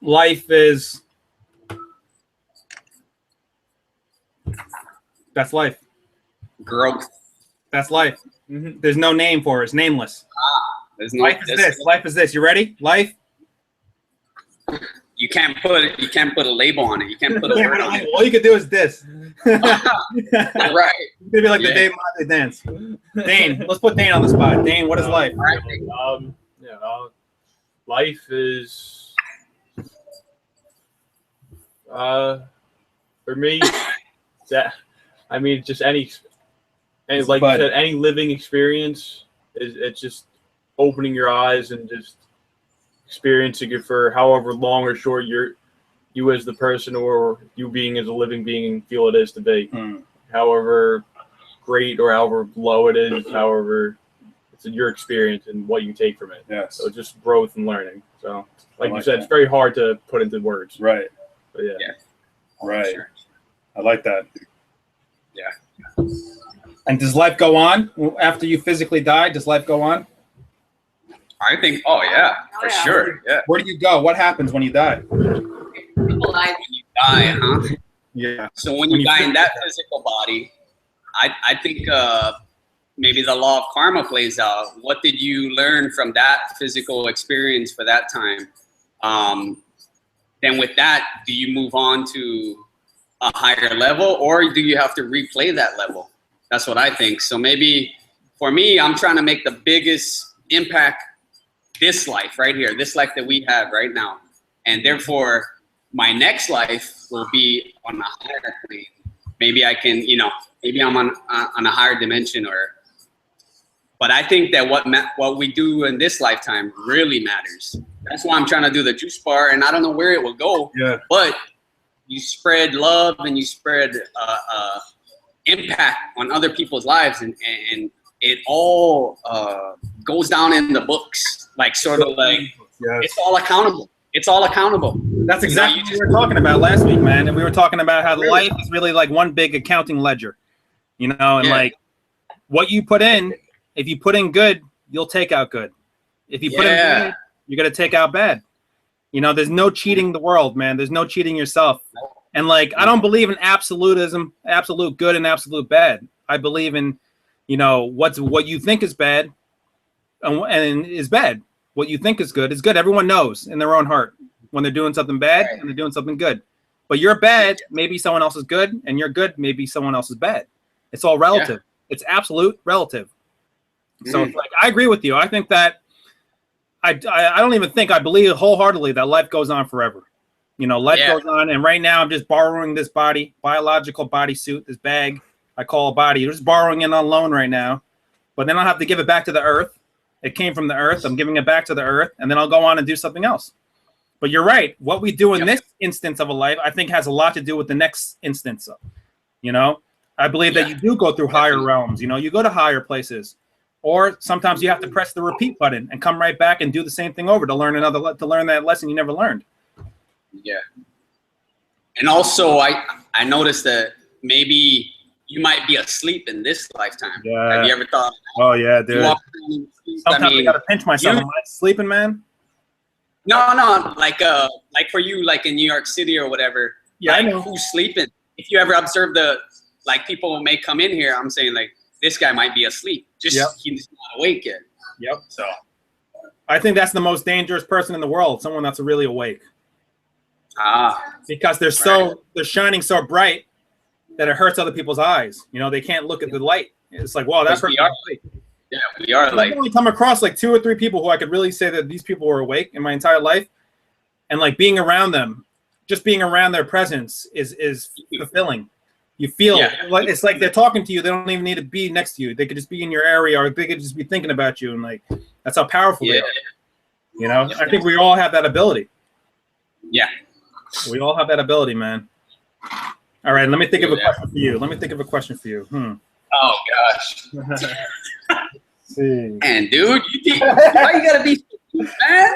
life is that's life. Growth. That's life. Mm-hmm. There's no name for it. It's nameless. There's no, life is this. Life is this. You ready? Life you can't put a label on it. You can't put a word on it. All you can do is this. Right. Maybe like the Dave Mate dance. Dane, let's put Dane on the spot. Dane, what is life? Life is for me that I mean just any like you said, any living experience it's just opening your eyes and just experiencing it for however long or short you as the person or you being as a living being feel it is to be. However great or however low it is, however it's your experience and what you take from it. Yes. So just growth and learning. So like you said, it's very hard to put into words. Right. But yeah. Right. Sure. I like that. Yeah. And does life go on after you physically die? Does life go on? I think, for sure. Yeah. Where do you go? What happens when you die? People die. When you die, huh? Yeah. So when you die in that physical body, I think maybe the law of karma plays out. What did you learn from that physical experience for that time? Then with that, do you move on to a higher level, or do you have to replay that level? That's what I think. So maybe for me, I'm trying to make the biggest impact this life right here, this life that we have right now. And therefore, my next life will be on a higher plane. Maybe I can, maybe I'm on a higher dimension but I think that what we do in this lifetime really matters. That's why I'm trying to do the juice bar, and I don't know where it will go. Yeah. But you spread love and you spread impact on other people's lives, and it all goes down in the books, like sort of like it's all accountable. It's all accountable. That's exactly what we were talking about last week, man. And we were talking about how life is really like one big accounting ledger, and like what you put in. If you put in good, you'll take out good. If you put in bad, you're going to take out bad. There's no cheating the world, man. There's no cheating yourself. And like, I don't believe in absolutism, absolute good and absolute bad. I believe in, what you think is bad and is bad. What you think is good is good. Everyone knows in their own heart when they're doing something bad and they're doing something good. But you're bad, maybe someone else is good, and you're good, maybe someone else is bad. It's all relative. It's absolute relative. So it's like, I agree with you. I think that I don't even think I believe wholeheartedly that life goes on forever. Life goes on. And right now I'm just borrowing this body, biological bodysuit, this bag I call a body. You're just borrowing it on loan right now. But then I'll have to give it back to the earth. It came from the earth. I'm giving it back to the earth. And then I'll go on and do something else. But you're right. What we do in this instance of a life, I think has a lot to do with the next instance. I believe that you do go through higher realms. You go to higher places. Or sometimes you have to press the repeat button and come right back and do the same thing over to learn that lesson you never learned. Yeah. And also, I noticed that maybe you might be asleep in this lifetime. Yeah. Have you ever thought? Oh yeah, dude. Sometimes I gotta pinch myself. Am I sleeping, man? No. Like for you, like in New York City or whatever. Yeah, I know. Who's sleeping? If you ever observe people may come in here, I'm saying like, this guy might be asleep. He's not awake yet. Yep. So I think that's the most dangerous person in the world, someone that's really awake. Because they're shining so bright that it hurts other people's eyes. They can't look at the light. It's like, wow, that's awake. Yeah, we are like. I've only come across like 2 or 3 people who I could really say that these people were awake in my entire life, and like being around them, just being around their presence is fulfilling. You feel like it's like they're talking to you. They don't even need to be next to you. They could just be in your area, or they could just be thinking about you, and like that's how powerful they are. I think we all have that ability. Yeah, we all have that ability, man. All right, let me think of a question for you. Oh gosh. See. And dude, why you gotta be man?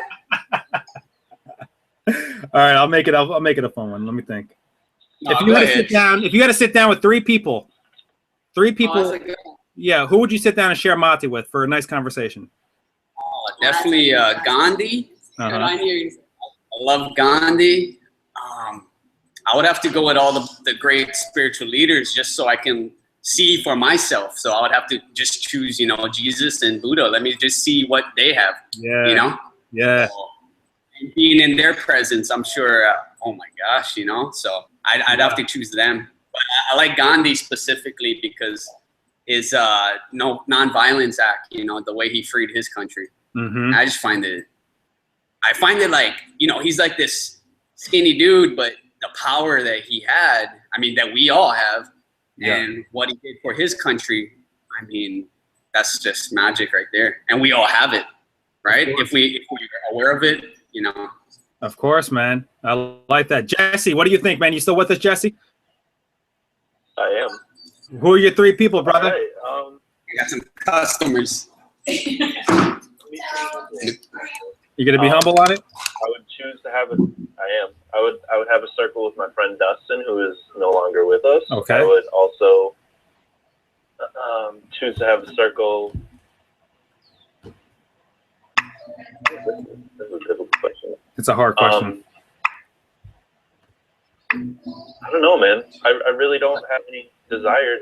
All right, I'll make it a fun one. Let me think. If you had to sit down with 3 people, who would you sit down and share mate with for a nice conversation? Oh, definitely Gandhi. I love Gandhi. I would have to go with all the great spiritual leaders just so I can see for myself. So I would have to just choose, Jesus and Buddha. Let me just see what they have. Yeah. Yeah. So, being in their presence, I'm sure, oh my gosh, you know, so I'd have to choose them. But I like Gandhi specifically because his no nonviolence act, you know, the way he freed his country. I just find it, like, you know, he's like this skinny dude, but the power that he had, I mean, that we all have, and what he did for his country, I mean, that's just magic right there. And we all have it, right? If we're aware of it, you know. Of course, man. I like that. Jesse, what do you think, man? You still with us, Jesse? I am. Who are your 3 people, brother? Right, I got some customers. You gonna be humble on it? I would choose to have I would have a circle with my friend Dustin, who is no longer with us. Okay. I would also choose to have a circle. This is a difficult question. It's a hard question. I don't know, man. I really don't have any desire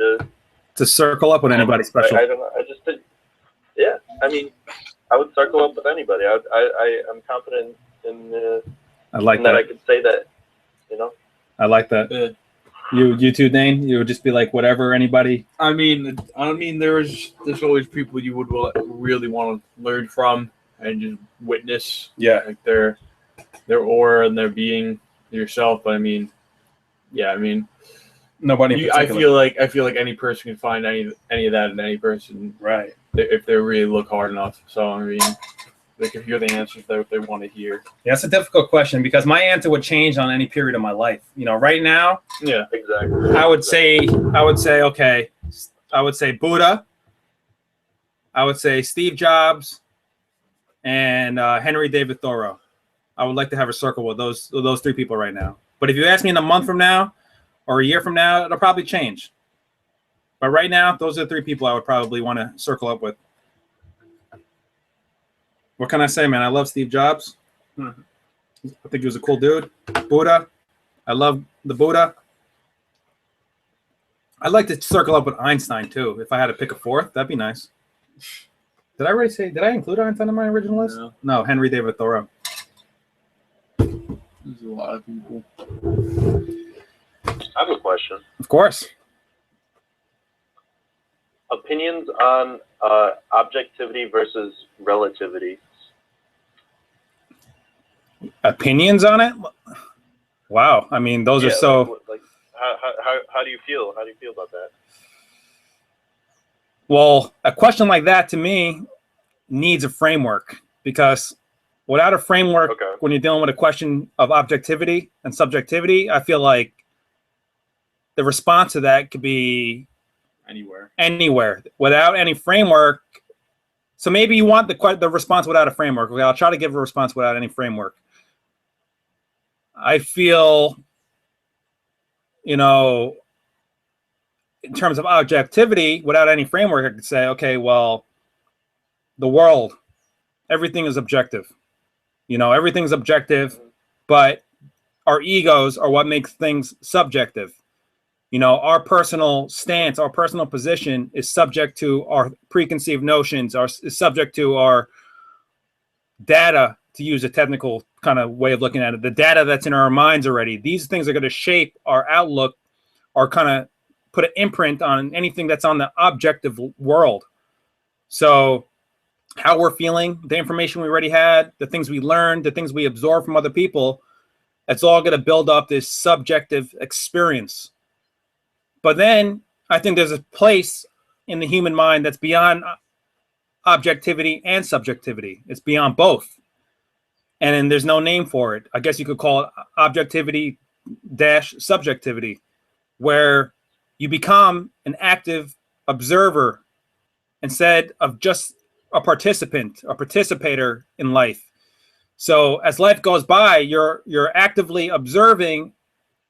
to circle up with anybody special. I don't know. I just did. Yeah. I mean, I would circle up with anybody. I'm confident in that I could say that, you know. I like that. Yeah. You too, Dane? You would just be like whatever, anybody? I mean, there's always people you would really want to learn from and just witness. Yeah. Like their aura and their being yourself. But I mean, yeah, I mean, nobody. I feel like any person can find any of that in any person, right? If they really look hard enough. So I mean, they can hear the answers that they want to hear. Yeah, it's a difficult question because my answer would change on any period of my life. You know, right now. Yeah, exactly. I would say okay. I would say Buddha. I would say Steve Jobs, and Henry David Thoreau. I would like to have a circle with those 3 people right now. But if you ask me in a month from now or a year from now, it'll probably change. But right now, those are the 3 people I would probably want to circle up with. What can I say, man? I love Steve Jobs. I think he was a cool dude. Buddha. I love the Buddha. I'd like to circle up with Einstein, too. If I had to pick a 4th, that'd be nice. Did I include Einstein in my original list? No, Henry David Thoreau. There's a lot of people. I have a question. Of course. Opinions on objectivity versus relativity. Opinions on it? Wow. I mean, those are so. Like, how do you feel? How do you feel about that? Well, a question like that to me needs a framework, because without a framework, when you're dealing with a question of objectivity and subjectivity, I feel like the response to that could be anywhere without any framework. So maybe you want the response without a framework. Okay, I'll try to give a response without any framework. I feel, you know, in terms of objectivity, without any framework, I could say, okay, well, the world, everything is objective. You know, everything's objective, but our egos are what makes things subjective. You know, our personal stance, our personal position is subject to our preconceived notions, is subject to our data, to use a technical kind of way of looking at it, the data that's in our minds already. These things are going to shape our outlook, or kind of put an imprint on anything that's on the objective world. So how we're feeling, the information we already had, the things we learned, the things we absorb from other people, it's all going to build up this subjective experience. But then I think there's a place in the human mind that's beyond objectivity and subjectivity. It's beyond both. And then there's no name for it. I guess you could call it objectivity - subjectivity, where you become an active observer instead of just a participant, a participator in life. So as life goes by, you're actively observing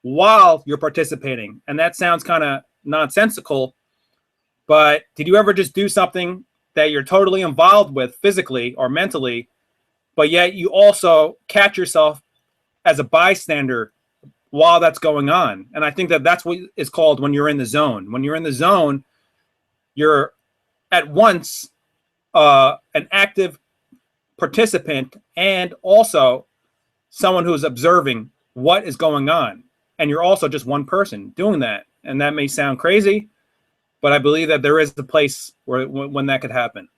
while you're participating. And that sounds kind of nonsensical, but did you ever just do something that you're totally involved with physically or mentally, but yet you also catch yourself as a bystander while that's going on? And I think that that's what is called when you're in the zone. When you're in the zone, you're at once an active participant and also someone who's observing what is going on. And you're also just one person doing that. And that may sound crazy, but I believe that there is a place where when that could happen.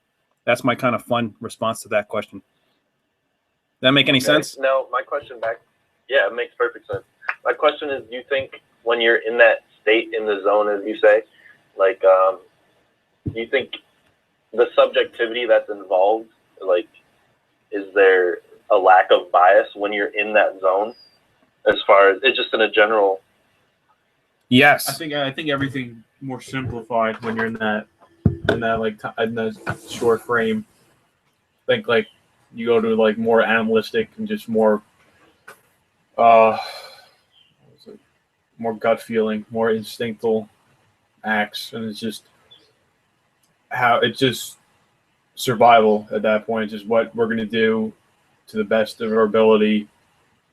That's my kind of fun response to that question. Does that make any sense? No, my question back. Yeah, it makes perfect sense. My question is, do you think when you're in that state, in the zone, as you say, like, do you think the subjectivity that's involved, like, is there a lack of bias when you're in that zone, as far as it's just in a general? Yes. I think everything more simplified when you're in that like in that short frame. I think like you go to like more animalistic and just more more gut feeling, more instinctual acts, and it's just survival at that point. It's just what we're gonna do to the best of our ability.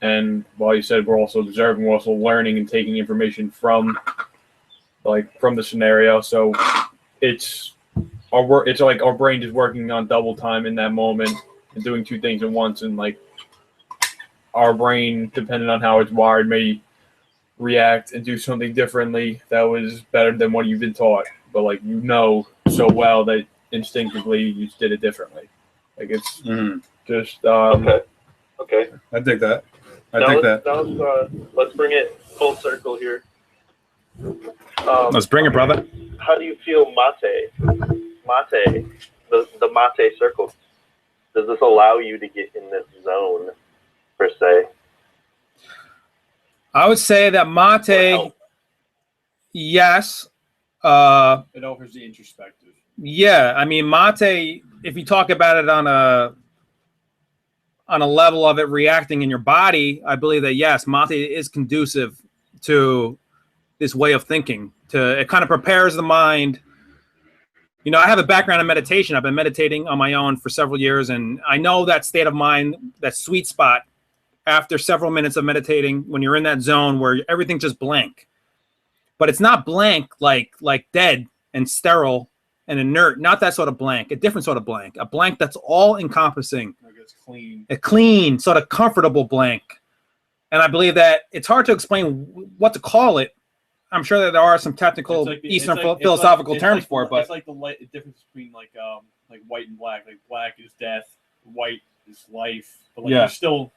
And while you said we're also observing, we're also learning and taking information from the scenario. So it's like our brain is working on double time in that moment and doing two things at once. And like our brain, depending on how it's wired, may react and do something differently that was better than what you've been taught. But like so well that instinctively you just did it differently. Like it's just Okay. I dig that. Let's bring it full circle here. Let's bring it, brother. How do you feel mate, the mate circle? Does this allow you to get in this zone, per se? I would say that mate, yes. It offers the introspective. Yeah, I mean, mate, if you talk about it on a level of it reacting in your body, I believe that, yes, mate is conducive to this way of thinking. It kind of prepares the mind. You know, I have a background in meditation. I've been meditating on my own for several years, and I know that state of mind, that sweet spot after several minutes of meditating when you're in that zone where everything's just blank. But it's not blank like dead and sterile and inert, not that sort of blank, a different sort of blank, a blank that's all encompassing. Like it's clean. A clean, sort of comfortable blank. And I believe that it's hard to explain what to call it. I'm sure that there are some technical Eastern philosophical terms for it, but it's like the difference between like white and black. Like black is death, white is life. But like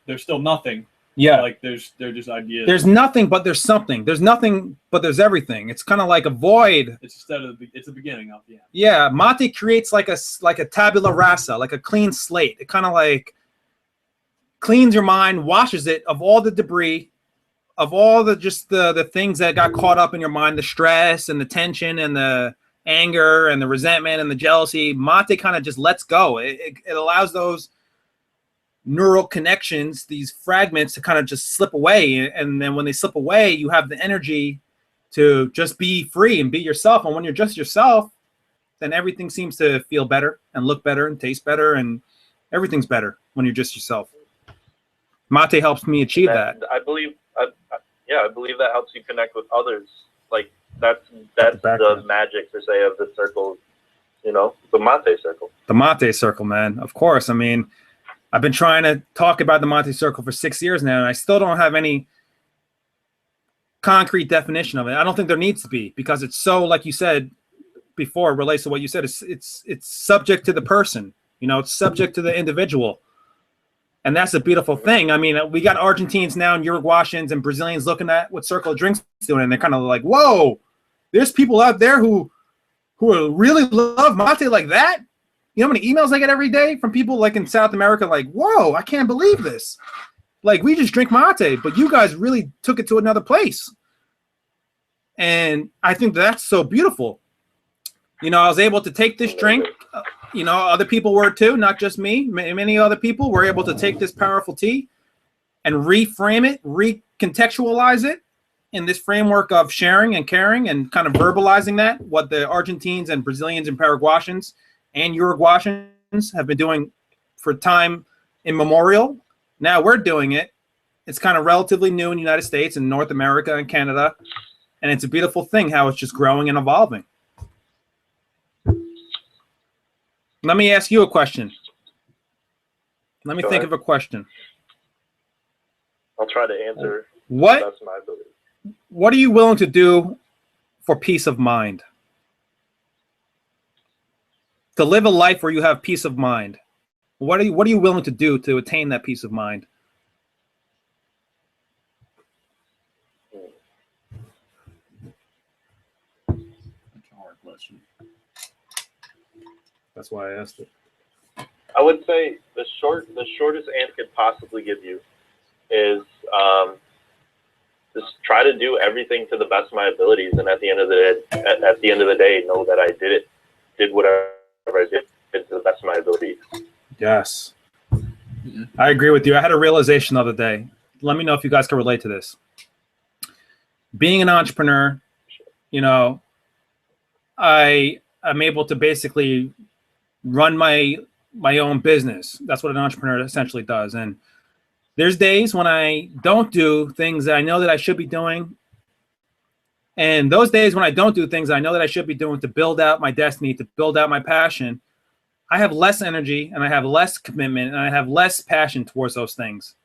there's still nothing. Yeah, like they're just ideas. There's nothing, but there's something. There's nothing, but there's everything. It's kind of like a void. It's the beginning of the end. Yeah, mate creates like a tabula rasa, like a clean slate. It kind of like cleans your mind, washes it of all the debris, of all the things that got caught up in your mind, the stress and the tension and the anger and the resentment and the jealousy. Mate kind of just lets go. It allows those neural connections, these fragments, to kind of just slip away. And then when they slip away, you have the energy to just be free and be yourself. And when you're just yourself, then everything seems to feel better and look better and taste better, and everything's better when you're just yourself. Mate helps me achieve that. I believe that helps you connect with others. Like that's the magic, per se, of the circle. You know, the mate circle. The mate circle, man. Of course. I mean, I've been trying to talk about the mate circle for 6 years now, and I still don't have any concrete definition of it. I don't think there needs to be, because it's so, like you said before, it relates to what you said. It's subject to the person. You know, it's subject to the individual. And that's a beautiful thing. I mean, we got Argentines now and Uruguayans and Brazilians looking at what Circle of Drinks is doing, and they're kind of like, whoa, there's people out there who really love mate like that. You know how many emails I get every day from people like in South America, like, whoa, I can't believe this. Like, we just drink mate, but you guys really took it to another place. And I think that's so beautiful. You know, I was able to take this drink. You know, other people were too, not just me. Many other people were able to take this powerful tea and reframe it, recontextualize it in this framework of sharing and caring and kind of verbalizing that, what the Argentines and Brazilians and Paraguayans and Uruguayans have been doing for time immemorial. Now we're doing it. It's kind of relatively new in the United States and North America and Canada. And it's a beautiful thing how it's just growing and evolving. Let me ask you a question. Let me think of a question. I'll try to answer What? the best of my ability. What are you willing to do for peace of mind? To live a life where you have peace of mind. What are you willing to do to attain that peace of mind? That's a hard question. That's why I asked it. I would say the shortest answer could possibly give you is just try to do everything to the best of my abilities, and at the end of the day, know that I did whatever I did to the best of my abilities. Yes, I agree with you. I had a realization the other day. Let me know if you guys can relate to this. Being an entrepreneur, I'm able to basically run my own business. That's what an entrepreneur essentially does. And there's days when I don't do things that I know that I should be doing. And those days when I don't do things I know that I should be doing to build out my destiny, to build out my passion, I have less energy and I have less commitment and I have less passion towards those things.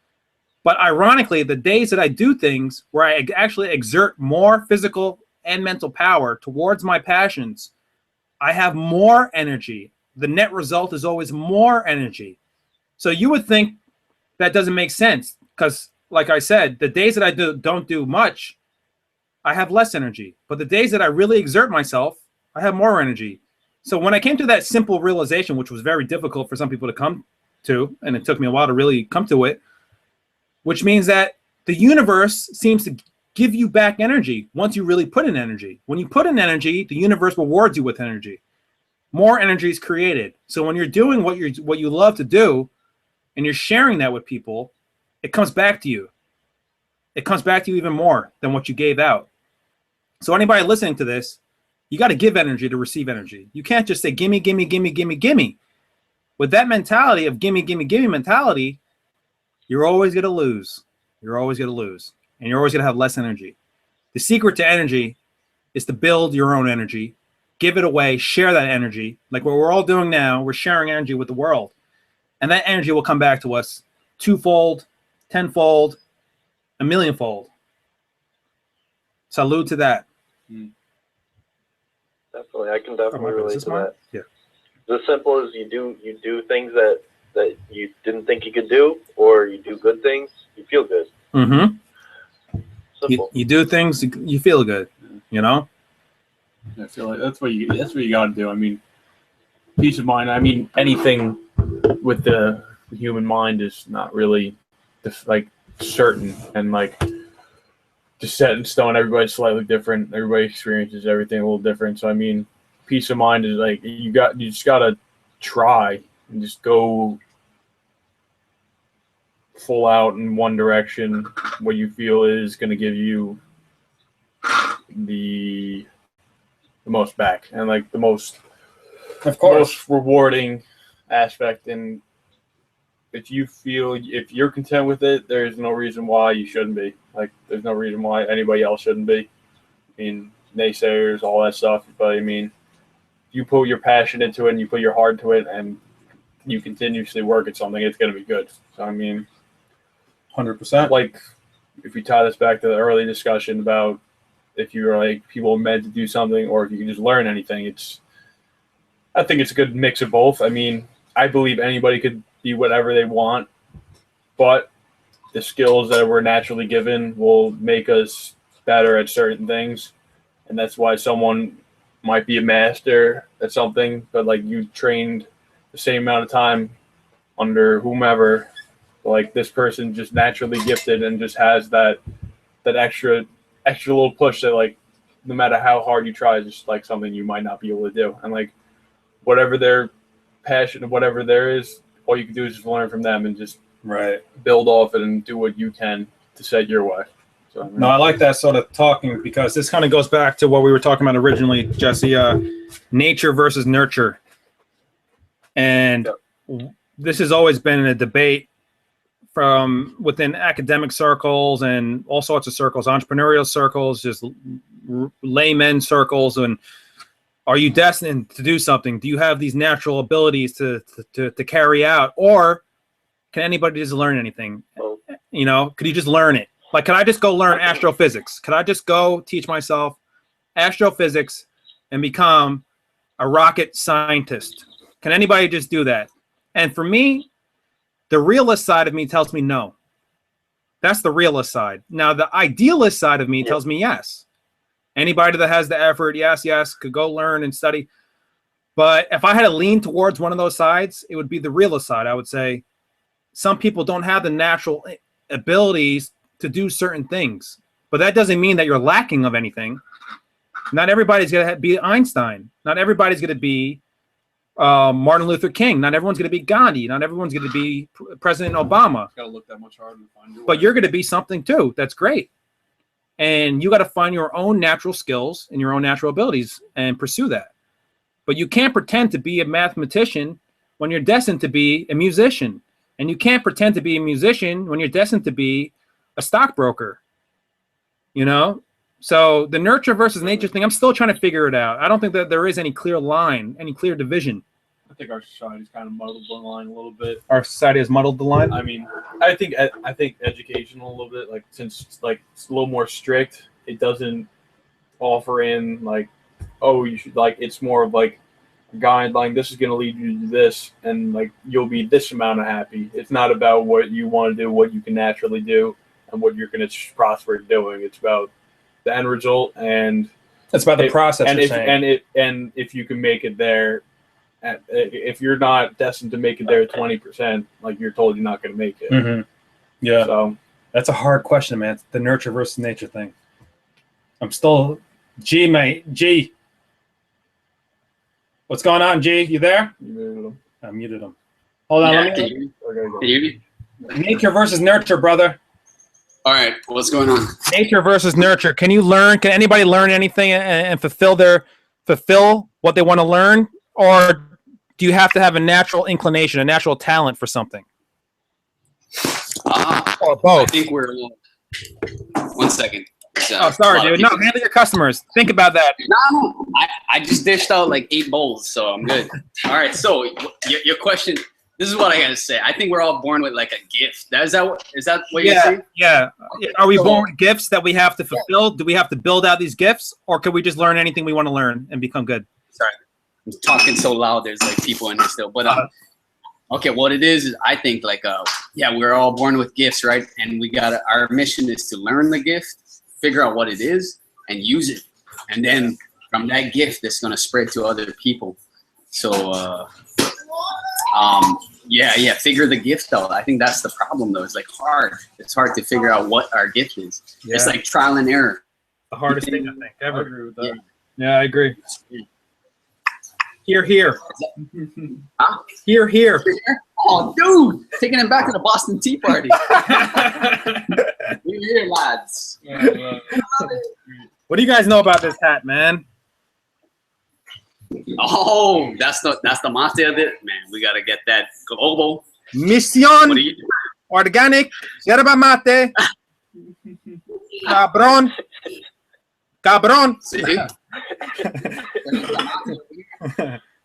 But ironically, the days that I do things where I actually exert more physical and mental power towards my passions, I have more energy. The net result is always more energy. So you would think that doesn't make sense because, like I said, the days that I don't do much, I have less energy. But the days that I really exert myself, I have more energy. So when I came to that simple realization, which was very difficult for some people to come to, and it took me a while to really come to it, which means that the universe seems to give you back energy once you really put in energy. When you put in energy, the universe rewards you with energy. More energy is created. So when you're doing what you love to do, and you're sharing that with people, it comes back to you. It comes back to you even more than what you gave out. So anybody listening to this, you got to give energy to receive energy. You can't just say, gimme, gimme, gimme, gimme, gimme. With that mentality of gimme, gimme, gimme mentality, you're always going to lose. You're always going to lose. And you're always going to have less energy. The secret to energy is to build your own energy, give it away, share that energy. Like what we're all doing now, we're sharing energy with the world. And that energy will come back to us twofold, tenfold, a millionfold. Salute to that. Definitely, I can definitely relate to that. Yeah. It's as simple as you do things that you didn't think you could do, or you do good things, you feel good. Mm-hmm. Simple. You do things, you feel good. I feel like that's what you got to do. I mean, peace of mind. I mean, anything with the human mind is not really like certain and like just set in stone. Everybody's slightly different. Everybody experiences everything a little different. So I mean, peace of mind is like you just gotta try and just go full out in one direction. What you feel is going to give you the most back and like the most, of course, most rewarding aspect. And if you're content with it, there's no reason why you shouldn't be. Like, there's no reason why anybody else shouldn't be. I mean, naysayers, all that stuff. But I mean, you put your passion into it and you put your heart to it and you continuously work at something, it's going to be good. So, I mean, 100%. Like, if we tie this back to the early discussion about if you're like people are meant to do something or if you can just learn anything, I think it's a good mix of both. I mean, I believe anybody could be whatever they want, but the skills that we're naturally given will make us better at certain things. And that's why someone might be a master at something, but like you trained the same amount of time under whomever, like this person just naturally gifted and just has that extra little push that like no matter how hard you try, it's just like something you might not be able to do. And like whatever their passion, whatever there is, all you can do is just learn from them and just build off it and do what you can to set your way. So, I mean, no, I like that sort of talking because this kind of goes back to what we were talking about originally, Jesse, nature versus nurture. And this has always been a debate from within academic circles and all sorts of circles, entrepreneurial circles, just laymen circles. And are you destined to do something? Do you have these natural abilities to carry out, or can anybody just learn anything? You know, could you just learn it? Like, could I just go learn astrophysics? Could I just go teach myself astrophysics and become a rocket scientist? Can anybody just do that? And for me, the realist side of me tells me no. That's the realist side. Now, the idealist side of me tells me yes. Anybody that has the effort, yes, could go learn and study. But if I had to lean towards one of those sides, it would be the realist side. I would say some people don't have the natural abilities to do certain things. But that doesn't mean that you're lacking of anything. Not everybody's going to be Einstein. Not everybody's going to be Martin Luther King. Not everyone's going to be Gandhi. Not everyone's going to be President Obama. Gotta look that much harder to find your But way. you're going to be something too. That's great. And you got to find your own natural skills and your own natural abilities and pursue that. But you can't pretend to be a mathematician when you're destined to be a musician. And you can't pretend to be a musician when you're destined to be a stockbroker. You know? So the nurture versus nature thing, I'm still trying to figure it out. I don't think that there is any clear line, any clear division. I think our society's kind of muddled the line a little bit. Our society has muddled the line? I mean, I think educational a little bit, like, since it's a little more strict, it doesn't offer in like, oh, you should, like, it's more of like a guideline, this is going to lead you to this, and like you'll be this amount of happy. It's not about what you want to do, what you can naturally do, and what you're going to prosper at doing. It's about the end result, and it's about the process. And if you can make it there, if you're not destined to make it there at 20%, like you're told, you're not going to make it. Mm-hmm. Yeah. So that's a hard question, man. It's the nurture versus nature thing. I'm still G, mate. G. What's going on, G? You there? I muted him. Hold on. Yeah, can you hear me? Nature versus nurture, brother. All right, what's going on? Nature versus nurture. Can you learn? Can anybody learn anything and fulfill what they want to learn, or do you have to have a natural inclination, a natural talent for something? Or both. I think we're. 1 second. Oh, sorry, dude. No, handle your customers. Think about that. No, I just dished out like 8 bowls, so I'm good. All right, so your question. This is what I gotta say. I think we're all born with like a gift. Is that what you're saying? Yeah. Are we born with gifts that we have to fulfill? Do we have to build out these gifts, or can we just learn anything we want to learn and become good? Sorry, I'm talking so loud. There's like people in there still. But okay, what it is I think like we're all born with gifts, right? And our mission is to learn the gift, figure out what it is, and use it. And then from that gift, it's gonna spread to other people. So figure the gift out. I think that's the problem though. It's like hard. It's hard to figure out what our gift is. Yeah. It's like trial and error. The hardest thing I think ever. I agree with that. Yeah, I agree. Here. Huh? Here. Oh, dude, taking him back to the Boston Tea Party. We're here, lads. What do you guys know about this hat, man? Oh, that's the mate of it, man. We gotta get that global. Mission organic yerba mate. Cabron. See?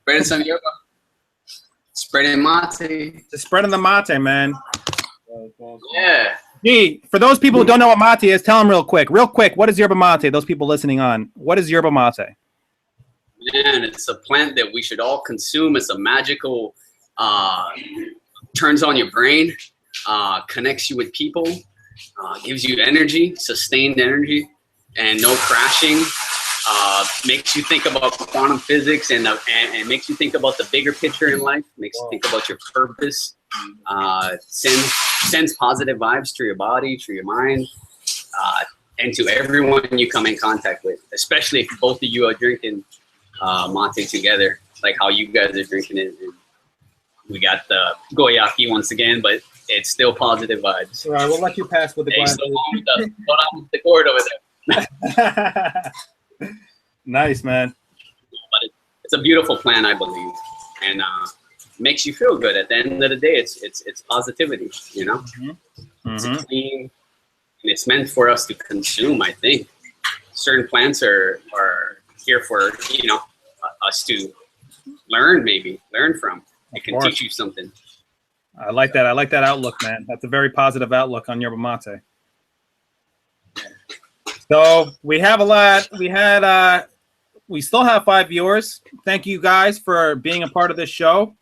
Spreading some yerba. Spreading mate. Just spreading the mate, man. Yeah. Gee, for those people who don't know what mate is, tell them real quick. What is yerba mate? Those people listening on. What is yerba mate? Man, it's a plant that we should all consume. It's a magical, turns on your brain, connects you with people, gives you energy, sustained energy, and no crashing. Makes you think about quantum physics and makes you think about the bigger picture in life. Makes you think about your purpose. Sends positive vibes to your body, to your mind, and to everyone you come in contact with. Especially if both of you are drinking mate together, like how you guys are drinking it. And we got the goyaki once again, but it's still positive vibes. All right, we'll let you pass with the glass. The cord over there. Nice, man. But it's a beautiful plant, I believe, and makes you feel good. At the end of the day, it's positivity, you know. Mm-hmm. It's clean, and it's meant for us to consume. I think certain plants are here for us to learn from. It can teach you something. I like that. I like that outlook, man. That's a very positive outlook on Yerba Mate. So we have a lot. We still have 5 viewers. Thank you guys for being a part of this show.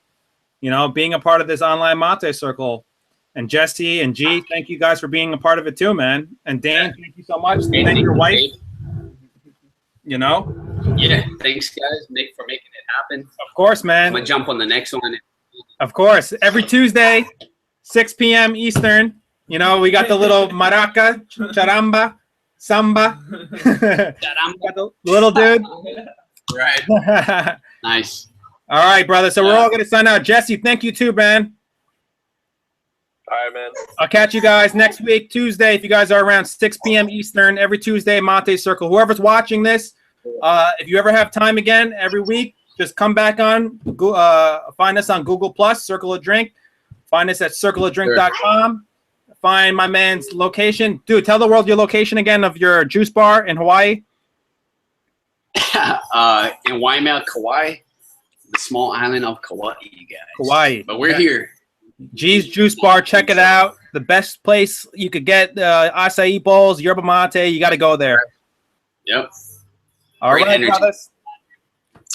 You know, being a part of this online mate circle. And Jesse and G, thank you guys for being a part of it too, man. And Dane, thank you so much. Thank your wife. You know? Yeah, thanks guys, Nick, for making it happen. Of course, man. I'm gonna jump on the next one. Of course. Every Tuesday, 6 p.m. Eastern. You know, we got the little maraca, charamba, samba. Got the little dude. Right. Nice. All right, brother. So we're all going to sign out. Jesse, thank you too, man. All right, man. I'll catch you guys next week, Tuesday, if you guys are around 6 p.m. Eastern, every Tuesday, Mate Circle. Whoever's watching this, if you ever have time again every week, just come back on. Find us on Google+, Circle of Drink. Find us at circleofdrink.com. Find my man's location. Dude, tell the world your location again of your juice bar in Hawaii. In Waimea, Kauai, the small island of Kauai, you guys. Kauai. But we're here. G's Juice Bar, check it out. The best place you could get acai bowls, yerba mate. You got to go there. Yep. All Great right, energy. brothers.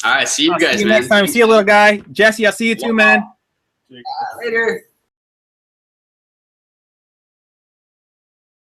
All right, see you guys, see you man. next time. See you, little guy. Jesse, I'll see you too, man. Later.